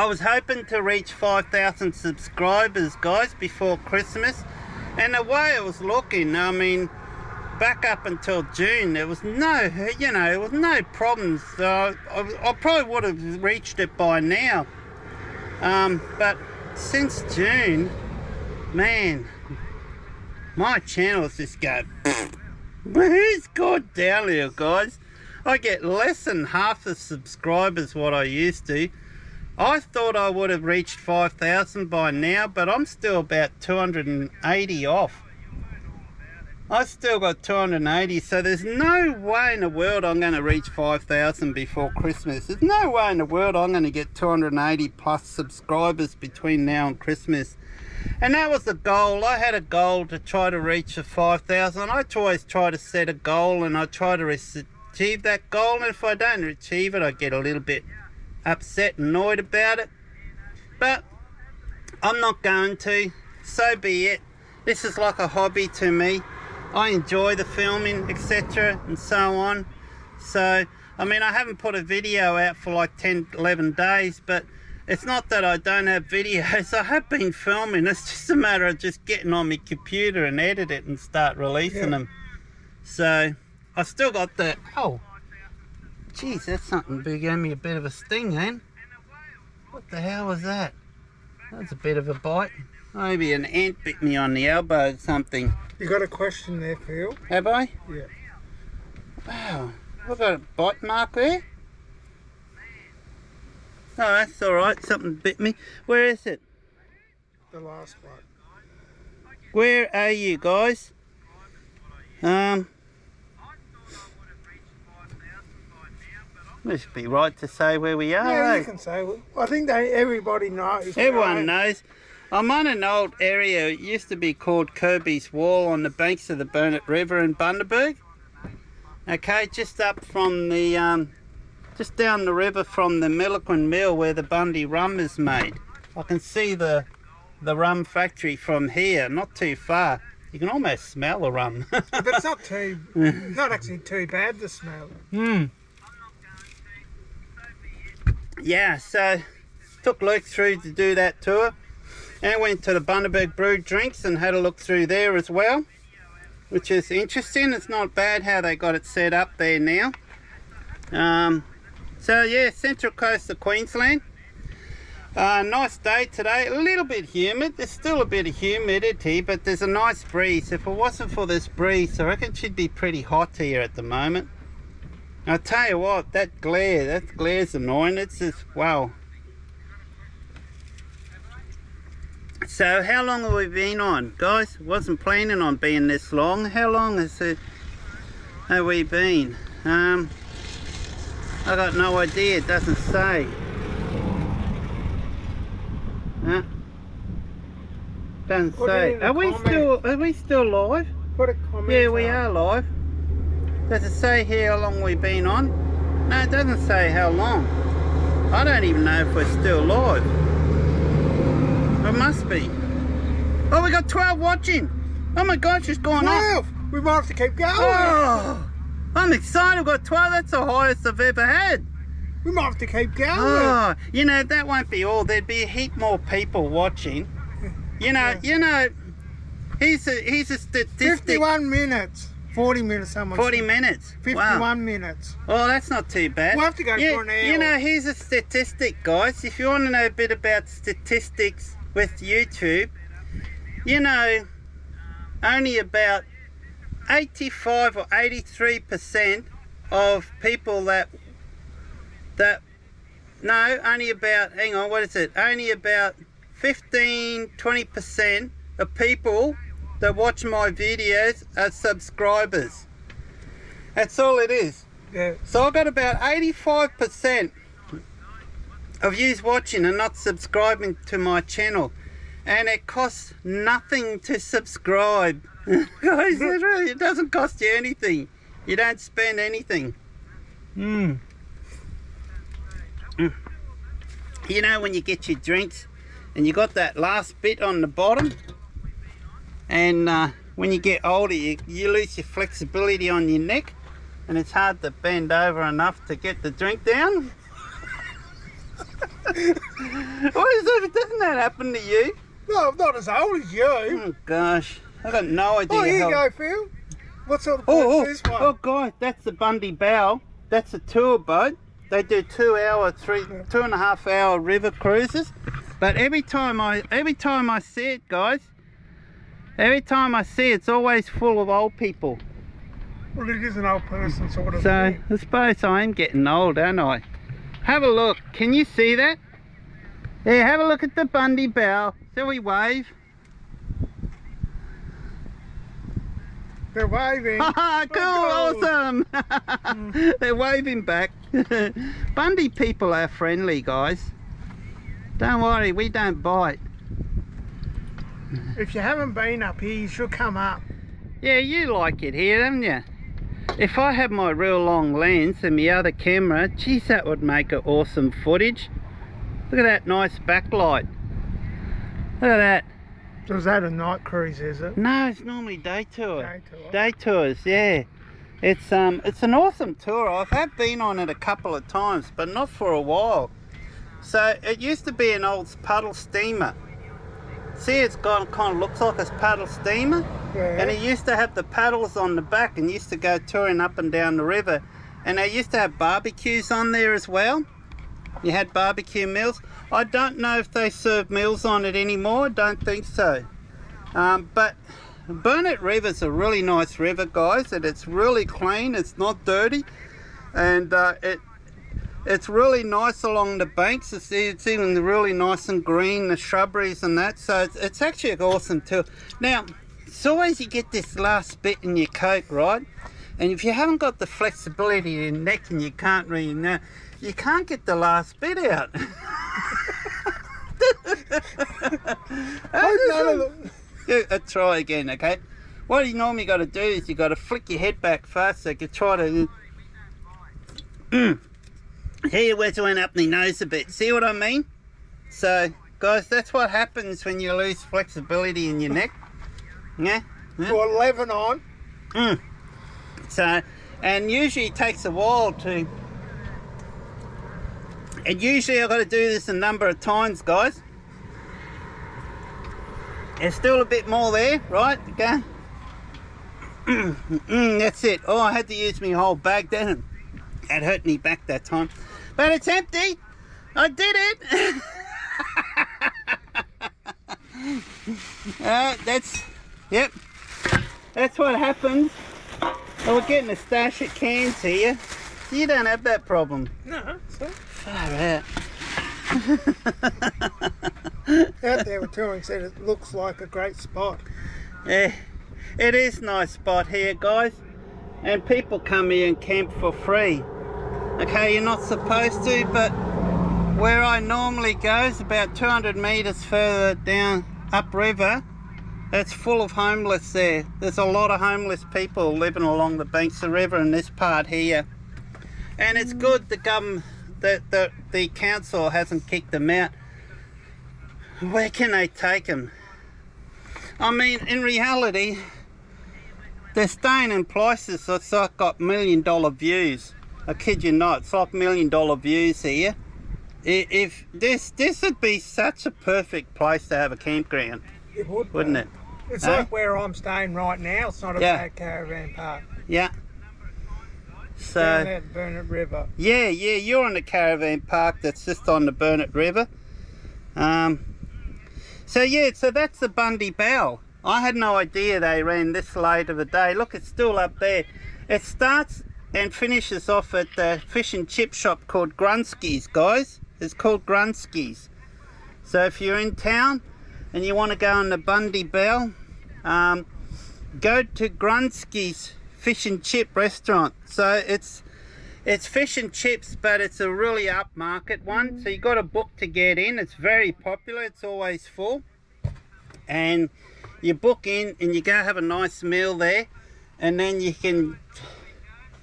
was hoping to reach 5,000 subscribers, guys, before Christmas. And the way it was looking, I mean, back up until June, there was no, there was no problems. I probably would have reached it by now. But since June, man, my channel's just go, it's gone down here, guys. I get less than half the subscribers what I used to. I thought I would have reached 5,000 by now, but I'm still about 280 off. I still got 280, so there's no way in the world I'm going to reach 5,000 before Christmas. There's no way in the world I'm going to get 280 plus subscribers between now and Christmas. And that was the goal. I had a goal to try to reach the 5,000. I always try to set a goal, and I try to achieve that goal, and if I don't achieve it, I get a little bit upset and annoyed about it. But I'm not going to. So be it. This is like a hobby to me. I enjoy the filming, etc. and so on. So, I mean, I haven't put a video out for like 10, 11 days, but it's not that I don't have videos. I have been filming. It's just a matter of just getting on my computer and edit it and start releasing them. So, I still got the... Oh, geez, that's something big. Gave me a bit of a sting then. What the hell was that? That's a bit of a bite. Maybe an ant bit me on the elbow or something.
You got a question there, Phil?
Have I?
Yeah.
Wow, I've got a bite mark there. Oh, that's alright, something bit me. Where is it?
The last one.
Where are you guys? Must be right to say where we are.
Yeah,
eh?
you can say. I think everybody knows.
Everyone knows. I'm on an old area. It used to be called Kirby's Wall on the banks of the Burnett River in Bundaberg. Okay, just up from the, just down the river from the Milliquin Mill where the Bundy rum is made. I can see the rum factory from here, not too far. You can almost smell the rum.
But it's not actually too bad, the smell.
Yeah, so took Luke through to do that tour and went to the Bundaberg Brewed Drinks and had a look through there as well, which is interesting. It's not bad how they got it set up there now. So yeah, central coast of Queensland. Nice day today, a little bit humid. There's still a bit of humidity, but there's a nice breeze. If it wasn't for this breeze, I reckon it should be pretty hot here at the moment. I'll tell you what, that glare's annoying. It's just, wow. So how long have we been on, guys? Wasn't planning on being this long. How long have we been? I got no idea, it doesn't say. Huh? Doesn't say. Are we still live?
Put a comment.
Yeah, we are live. Does it say here how long we've been on? No, it doesn't say how long. I don't even know if we're still live. It must be. Oh, we got 12 watching. Oh my gosh, it's gone
12! We might have to keep going.
Oh, I'm excited. We've got 12. That's the highest I've ever had.
We might have to keep going.
Oh, you know, that won't be all. There'd be a heap more people watching. You know, here's a statistic.
51 minutes. 40 minutes, someone
40
said.
minutes.
51
wow.
minutes.
Oh, that's not too bad.
We'll have to go for an hour.
You know, here's a statistic, guys. If you want to know a bit about statistics with YouTube, you know, only about 85 or 83% of people only about, hang on, what is it? Only about 15-20% of people that watch my videos are subscribers. That's all it is.
Yeah.
So I've got about 85% of you watching and not subscribing to my channel, and it costs nothing to subscribe. Guys, it doesn't cost you anything. You don't spend anything. You know, when you get your drinks and you got that last bit on the bottom, and when you get older you lose your flexibility on your neck and it's hard to bend over enough to get the drink down. What is it? Doesn't that happen to you?
No, I'm not as old as you.
Oh gosh, I got no idea.
Oh, here you go, Phil. What sort of boat's this one?
Oh God, that's the Bundy Bow. That's a tour boat. They do 2.5 hour river cruises. But every time I see it, guys, it's always full of old people.
Well, it is an old person sort of
So
thing.
I suppose I am getting old, aren't I? Have a look. Can you see that? Yeah, have a look at the Bundy Bow. Shall we wave?
They're waving.
Cool, awesome. They're waving back. Bundy people are friendly, guys. Don't worry, we don't bite.
If you haven't been up here, you should come up.
Yeah, you like it here, haven't you? If I had my real long lens and my other camera, geez, that would make it awesome footage. Look at that nice backlight. Look at that.
So is that a night cruise, is it?
No, it's normally day tour.
Day tour.
Day tours, yeah. It's an awesome tour. I've been on it a couple of times, but not for a while. So it used to be an old paddle steamer. See, it's got kind of looks like a paddle steamer.
Yeah.
And it used to have the paddles on the back and used to go touring up and down the river. And they used to have barbecues on there as well. You had barbecue meals. I don't know if they serve meals on it anymore. I don't think so. But Burnett River's a really nice river, guys, and it's really clean. It's not dirty, and it's really nice along the banks. It's even really nice and green, the shrubberies and that. So it's actually awesome too. Now, it's always you get this last bit in your coat, right? And if you haven't got the flexibility in your neck and you can't really know, you can't get the last bit out. Try again, okay? What you normally got to do is you got to flick your head back first so you can try to... Here, where's went up my nose a bit. See what I mean? So, guys, that's what happens when you lose flexibility in your neck. Yeah?
For Lebanon.
So, and usually it takes a while to... And usually I've got to do this a number of times, guys. There's still a bit more there, right? Okay. That's it. Oh, I had to use my whole bag then. It hurt me back that time. But it's empty. I did it. Yep. That's what happens. Oh, we're getting a stash of cans here. You don't have that problem.
No, so.
Far out.
Out there with touring said it looks like a great spot.
Yeah, it is a nice spot here, guys. And people come here and camp for free. Okay, you're not supposed to, but where I normally go is about 200 metres further down upriver. It's full of homeless there. There's a lot of homeless people living along the banks of the river in this part here. And it's good the government, the council hasn't kicked them out. Where can they take them? I mean, in reality, they're staying in places that's like got $1 million views. I kid you not, it's like $1 million views here. If this would be such a perfect place to have a campground.
It would,
wouldn't it?
It's like where I'm staying right now. It's not a bad caravan park.
Yeah. So
down there at the Burnett River.
Yeah, you're on the caravan park that's just on the Burnett River. So that's the Bundy Bell. I had no idea they ran this late of a day. Look, it's still up there. It starts and finishes off at the fish and chip shop called Grunski's, guys. It's called Grunski's. So if you're in town and you want to go on the Bundy Bell, go to Grunski's fish and chip restaurant. So it's fish and chips, but it's a really upmarket one. So you got to book to get in. It's very popular. It's always full. And you book in and you go have a nice meal there, and then you can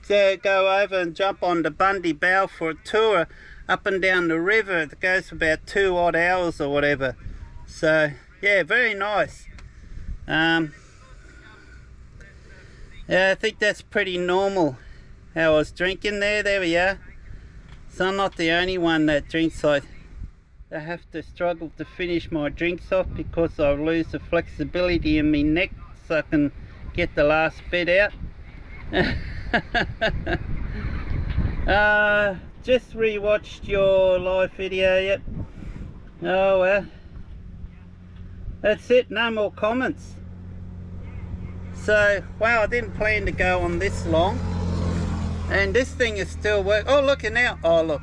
go over and jump on the Bundy Bell for a tour up and down the river. It goes for about 2 odd hours or whatever. So yeah, very nice. Yeah, I think that's pretty normal how I was drinking there. There we are. So I'm not the only one that drinks. I have to struggle to finish my drinks off because I lose the flexibility in my neck so I can get the last bit out. Just rewatched your live video. Yep. Oh well. That's it, no more comments. So, wow, I didn't plan to go on this long. And this thing is still working. Oh, look at now. Oh, look.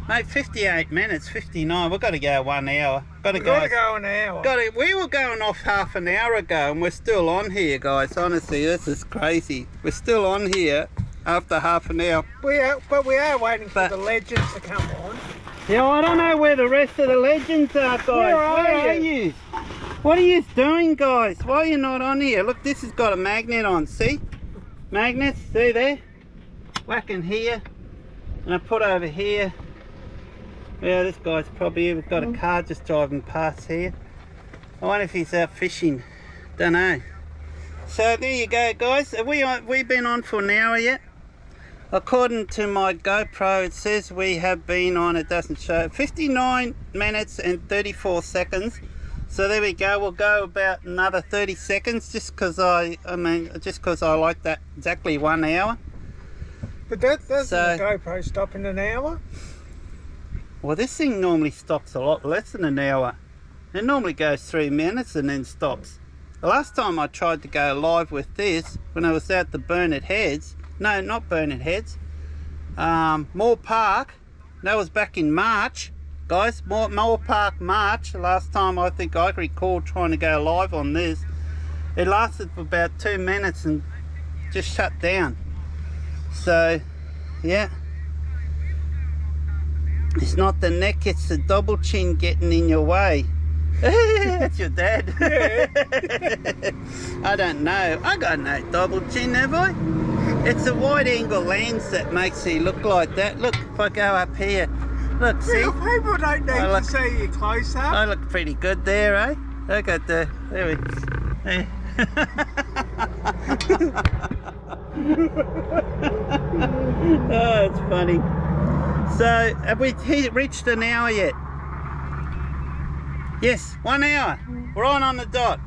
Mate, 58 minutes, 59. We've got to go 1 hour.
We've got to go an hour.
We were going off half an hour ago and we're still on here, guys. Honestly, this is crazy. We're still on here after half an hour.
But we are waiting for the legends to come on.
Yeah, I don't know where the rest of the legends are, guys. Where are you? What are you doing, guys? Why are you not on here? Look, this has got a magnet on, see? Magnets, see there? Whacking here. And I put over here. Yeah, this guy's probably got a car just driving past here. I wonder if he's out fishing. Don't know. So there you go, guys. Have we been on for an hour yet? According to my GoPro, it says we have been on, it doesn't show, 59 minutes and 34 seconds. So there we go. We'll go about another 30 seconds just because I like that exactly 1 hour.
But doesn't the GoPro stop in an hour?
Well, this thing normally stops a lot less than an hour. It normally goes 3 minutes and then stops. The last time I tried to go live with this, when I was out the Burnett Heads, no, not Burnett Heads, Moore Park, that was back in March, guys, Moore Park March, the last time I think I recall trying to go live on this. It lasted for about 2 minutes and just shut down. So, yeah. It's not the neck, it's the double chin getting in your way. That's your dad.
Yeah.
I don't know. I got no double chin, have I? It's a wide angle lens that makes you look like that. Look, if I go up here, look, see?
Well, people don't need to see you close up.
I look pretty good there, eh? I got the, there we go. Oh, it's funny. So, have we reached an hour yet? Yes, 1 hour. We're on the dot.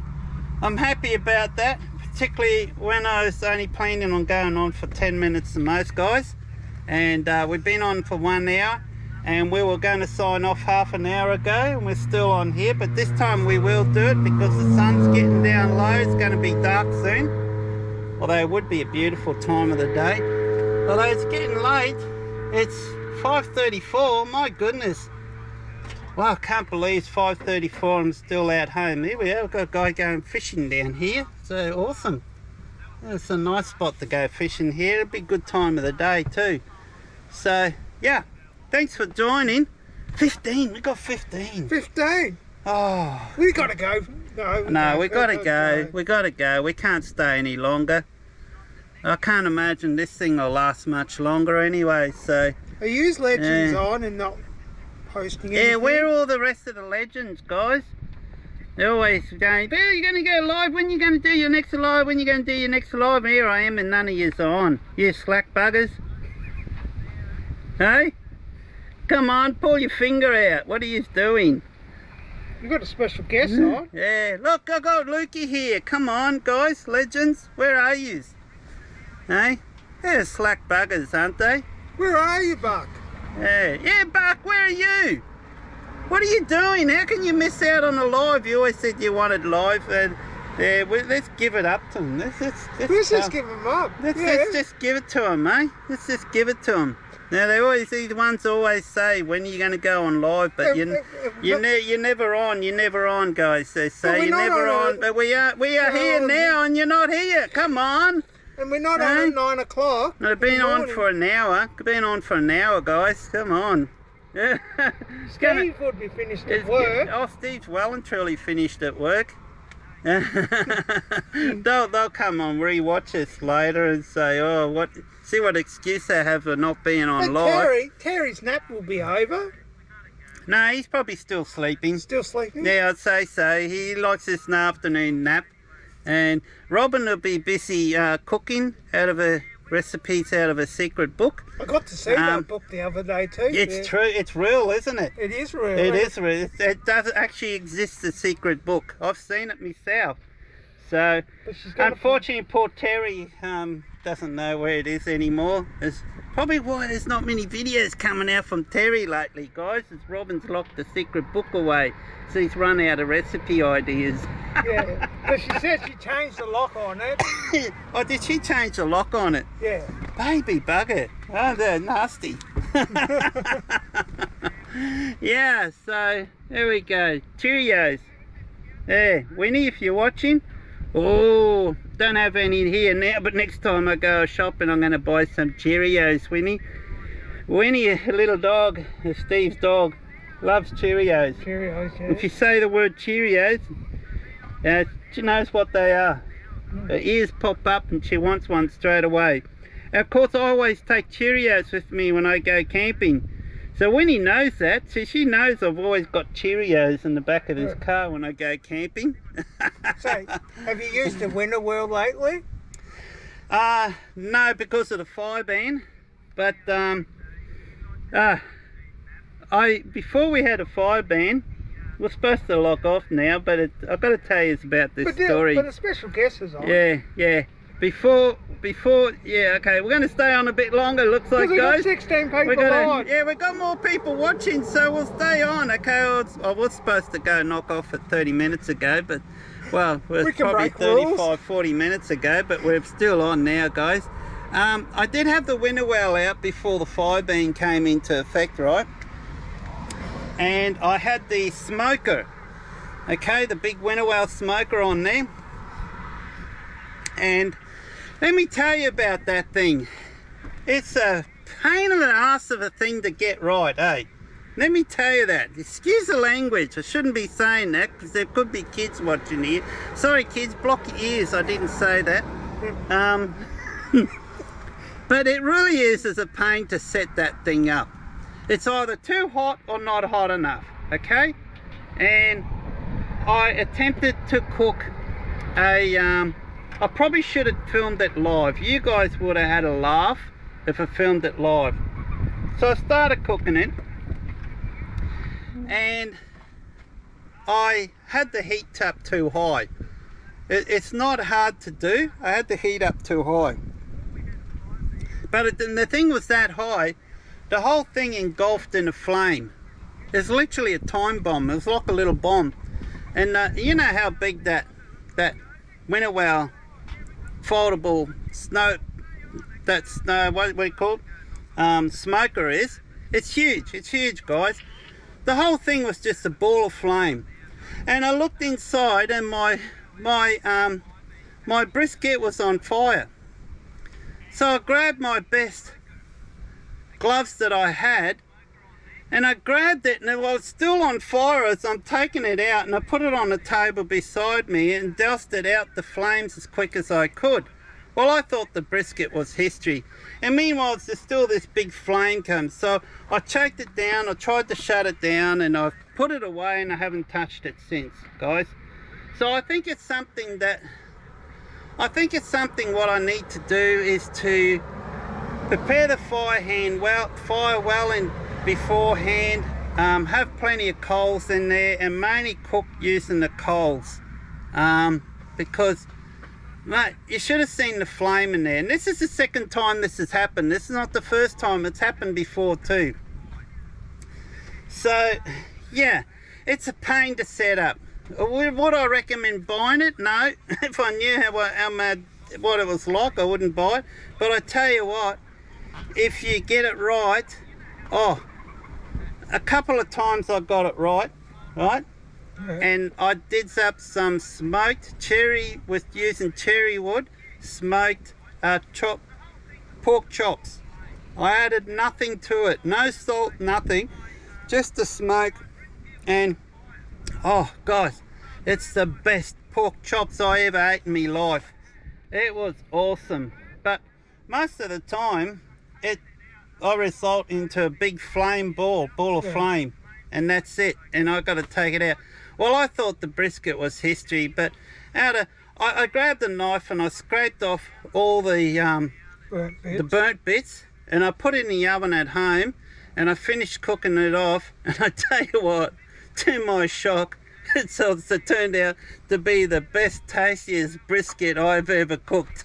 I'm happy about that, particularly when I was only planning on going on for 10 minutes the most, guys. And we've been on for 1 hour, and we were going to sign off half an hour ago, and we're still on here, but this time we will do it because the sun's getting down low. It's going to be dark soon, although it would be a beautiful time of the day. Although it's getting late, it's 5:34, my goodness. Well, I can't believe it's 5:34 and I'm still out home. Here we are, we've got a guy going fishing down here. So awesome. It's a nice spot to go fishing here. It'll be a good time of the day too. So, yeah, thanks for joining. 15, we got 15.
15?
Oh.
We got to go.
No, we got to go. We got to go. We can't stay any longer. I can't imagine this thing will last much longer anyway, so.
Are you legends on and not posting anything?
Yeah, where are all the rest of the legends, guys? They're always going, well, you're going to go live, when you're going to do your next live, when you're going to do your next live. Here I am and none of yous are on. You slack buggers. Hey? Come on, pull your finger out. What are you doing?
You got a special guest on.
Yeah, look, I got Lukey here. Come on, guys, legends. Where are yous? Hey? They're slack buggers, aren't they?
Where are you, Buck?
Yeah, Buck, where are you? What are you doing? How can you miss out on a live? You always said you wanted live, and let's give it up to them. Let's
just give them up.
Let's just give it to them, eh? Let's just give it to them. Now these ones always say, when are you going to go on live? But you're never on. You're never on, guys. They say you're never on. But we are here now, and you're not here. Come on.
And we're not on at 9 o'clock.
No, been on for an hour. Been on for an hour, guys. Come on.
Steve would be finished at work.
Oh, Steve's well and truly finished at work. they'll come on rewatch us later and say, oh, see what excuse they have for not being on live.
Terry's nap will be over.
No, he's probably still sleeping.
Still sleeping?
Yeah, I'd say so. He likes this afternoon nap. And Robin will be busy cooking recipes out of a secret book.
I got to see that book the other day too.
It's true. It's real, isn't it?
It is real.
It is real. It does actually exist, a secret book. I've seen it myself. So, unfortunately, poor Terry doesn't know where it is anymore. It's probably why there's not many videos coming out from Terry lately, guys. Is Robin's locked the secret book away, so he's run out of recipe ideas.
Yeah, but she said she changed the lock on it.
Oh, did she change the lock on it?
Yeah.
Baby bugger. Oh, they're nasty. Yeah, so there we go. Cheerios. There, Winnie, if you're watching. Oh, don't have any here now, but next time I go shopping I'm going to buy some Cheerios, Winnie. Winnie, a little dog, Steve's dog, loves Cheerios.
Cheerios, yeah.
If you say the word Cheerios, she knows what they are. Her ears pop up and she wants one straight away. And of course I always take Cheerios with me when I go camping. So when he knows that, so she knows I've always got Cheerios in the back of his car when I go camping.
So, have you used the winter wheel lately?
No, because of the fire ban. But before we had a fire ban, we're supposed to lock off now, but I've got to tell you about this story.
But a special guest is on.
Yeah. Before, yeah, okay, we're going to stay on a bit longer, looks like, guys.
Got 16 people on.
Yeah, we've got more people watching, so we'll stay on, okay? I was supposed to go knock off at 30 minutes ago, but, well, we're probably 35, 40 minutes ago, but we're still on now, guys. I did have the winter well out before the fire ban came into effect, right? And I had the smoker, okay, the big winter well smoker on there. And let me tell you about that thing. It's a pain in the ass of a thing to get right, eh? Let me tell you that. Excuse the language. I shouldn't be saying that because there could be kids watching here. Sorry kids, block your ears. I didn't say that. But it really is a pain to set that thing up. It's either too hot or not hot enough, okay? And I attempted to cook I probably should have filmed it live. You guys would have had a laugh if I filmed it live. So I started cooking it, and I had the heat up too high. It's not hard to do. I had the heat up too high. But the thing was that high, the whole thing engulfed in a flame. It's literally a time bomb. It was like a little bomb. And you know how big that winter well foldable what do you call it? Smoker is. It's huge, guys. The whole thing was just a ball of flame. And I looked inside, and my brisket was on fire. So I grabbed my best gloves that I had, and I grabbed it, and it was still on fire as I'm taking it out, and I put it on the table beside me and doused it out the flames as quick as I could. Well, I thought the brisket was history, and meanwhile there's still this big flame comes. So I choked it down, I tried to shut it down, and I've put it away, and I haven't touched it since, guys. So I think it's something what I need to do is to prepare the fire well in beforehand, have plenty of coals in there, and mainly cook using the coals, because mate, you should have seen the flame in there. And this is the second time this has happened. This is not the first time. It's happened before too. So yeah, it's a pain to set up. Would I recommend buying it? No. If I knew what it was like, I wouldn't buy it. But I tell you what, if you get it right, a couple of times I got it right? Yeah. And I did up some smoked cherry with using cherry wood, smoked pork chops. I added nothing to it, no salt, nothing, just the smoke. And oh guys, it's the best pork chops I ever ate in my life. It was awesome. But most of the time I result into a big flame ball of flame, and that's it, and I got to take it out. Well, I thought the brisket was history, but I grabbed a knife and I scraped off all the burnt bits, and I put it in the oven at home, and I finished cooking it off, and I tell you what, to my shock, it turned out to be the best, tastiest brisket I've ever cooked.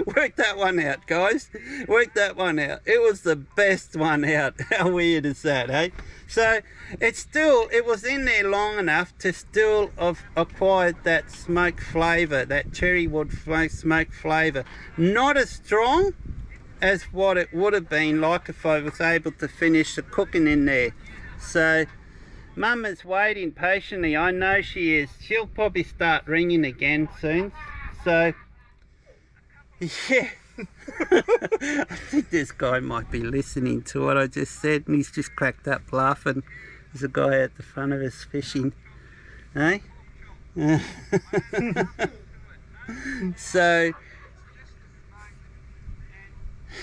Work that one out, guys. Work that one out. It was the best one out. How weird is that, eh? So it was in there long enough to still have acquired that smoke flavour, that cherry wood smoke flavour. Not as strong as what it would have been like if I was able to finish the cooking in there. So Mum is waiting patiently. I know she is. She'll probably start ringing again soon. So yeah. I think this guy might be listening to what I just said, and he's just cracked up laughing. There's a guy at the front of us fishing, eh? So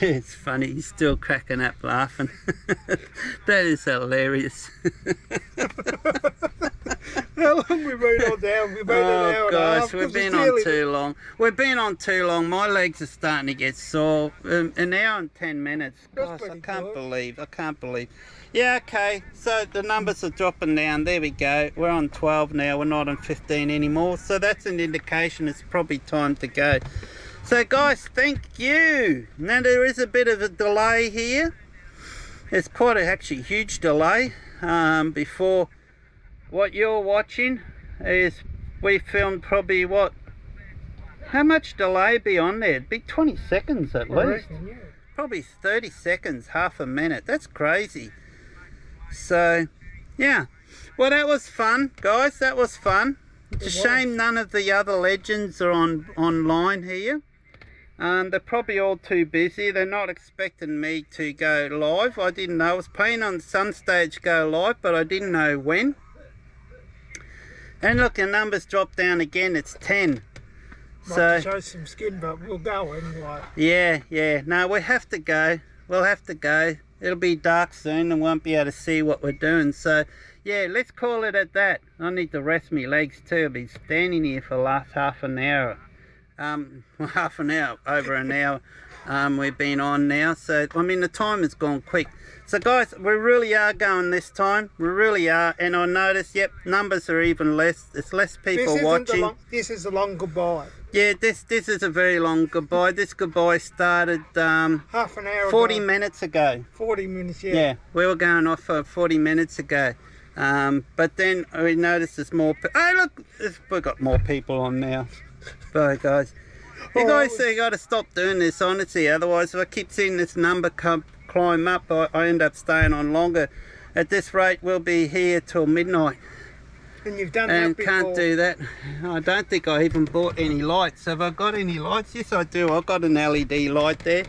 It's funny, he's still cracking up laughing. That is hilarious.
How long we been on down? We've been an hour and a
gosh,
half,
we've been on too long. We've been on too long. My legs are starting to get sore. An hour and 10 minutes. Gosh, I can't believe. Yeah, okay. So the numbers are dropping down. There we go. We're on 12 now. We're not on 15 anymore. So that's an indication it's probably time to go. So guys, thank you. Now there is a bit of a delay here. It's quite a actually huge delay before what you're watching is we filmed probably what, how much delay be on there? It'd be 20 seconds at least.
Yeah.
Probably 30 seconds, half a minute. That's crazy. So yeah, well, that was fun, guys. That was fun. It's a shame none of the other legends are online here. They're probably all too busy. They're not expecting me to go live. I didn't know. I was planning on some stage go live, but I didn't know when. And look, the numbers dropped down again. It's 10.
Might show some skin, but we'll go anyway.
Yeah. No, we have to go. We'll have to go. It'll be dark soon and won't be able to see what we're doing. So, yeah, let's call it at that. I need to rest my legs too. I've been standing here for the last half an hour. Half an hour, over an hour we've been on now. So, I mean, the time has gone quick. So guys, we really are going this time. We really are. And I noticed, yep, numbers are even less. There's less people watching.
This is a long goodbye.
Yeah, this is a very long goodbye. This goodbye started
half an hour
40
ago.
minutes ago.
40 minutes, yeah.
Yeah, we were going off for 40 minutes ago. But then we noticed there's more. Oh, look, we've got more people on now. Bye, guys. You guys say you got to stop doing this, honestly. Otherwise, if I keep seeing this number climb up, I end up staying on longer. At this rate, we'll be here till midnight.
And you've done
and
that before.
Can't do that. I don't think I even bought any lights. Have I got any lights? Yes, I do. I've got an LED light there.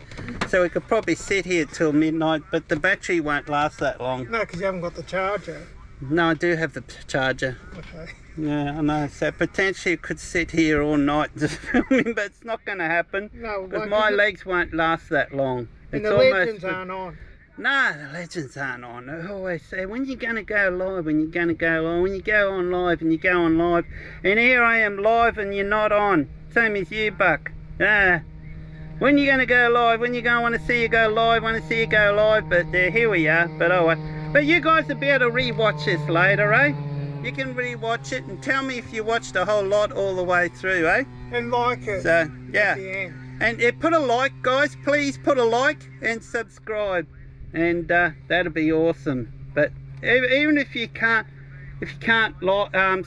So we could probably sit here till midnight, but the battery won't last that long.
No, because you haven't got the charger.
No, I do have the charger.
Okay.
Yeah, I know. So potentially could sit here all night just filming, but it's not going to happen.
No,
because my legs won't last that long.
And
it's
the
almost
legends aren't on.
No, the legends aren't on. I always say, when you going to go live, when you're going to go live, when you go on live and you go on live. And here I am live and you're not on. Same as you, Buck. When you going to go live, when you going to want to see you go live, want to see you go live. But here we are. But oh well. But you guys will be able to re-watch this later, eh? You can re-watch it and tell me if you watched the whole lot all the way through, eh?
And like it.
So, yeah.
At the end.
And put a like, guys. Please put a like and subscribe. And that'll be awesome. But even if you can't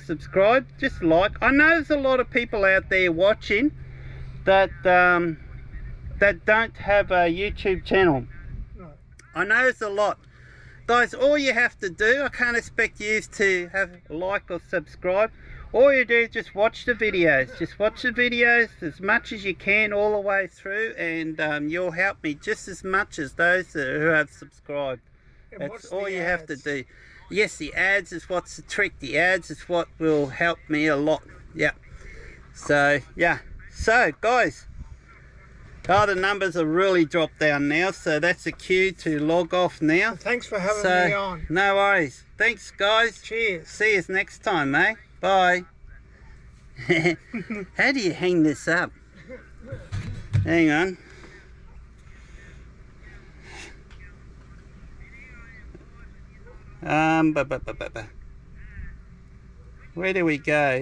subscribe, just like. I know there's a lot of people out there watching that that don't have a YouTube channel.
No.
I know there's a lot. Guys, all you have to do, I can't expect you to have a like or subscribe. All you do is just watch the videos. Just watch the videos as much as you can all the way through, and you'll help me just as much as those who have subscribed. That's all you have to do. Yes, the ads is what's the trick. The ads is what will help me a lot. Yeah. So, yeah. So, guys. Oh, the numbers are really dropped down now, so that's a cue to log off now.
Thanks for having me on.
No worries. Thanks, guys.
Cheers.
See you next time, eh? Bye. How do you hang this up? Hang on. Where do we go?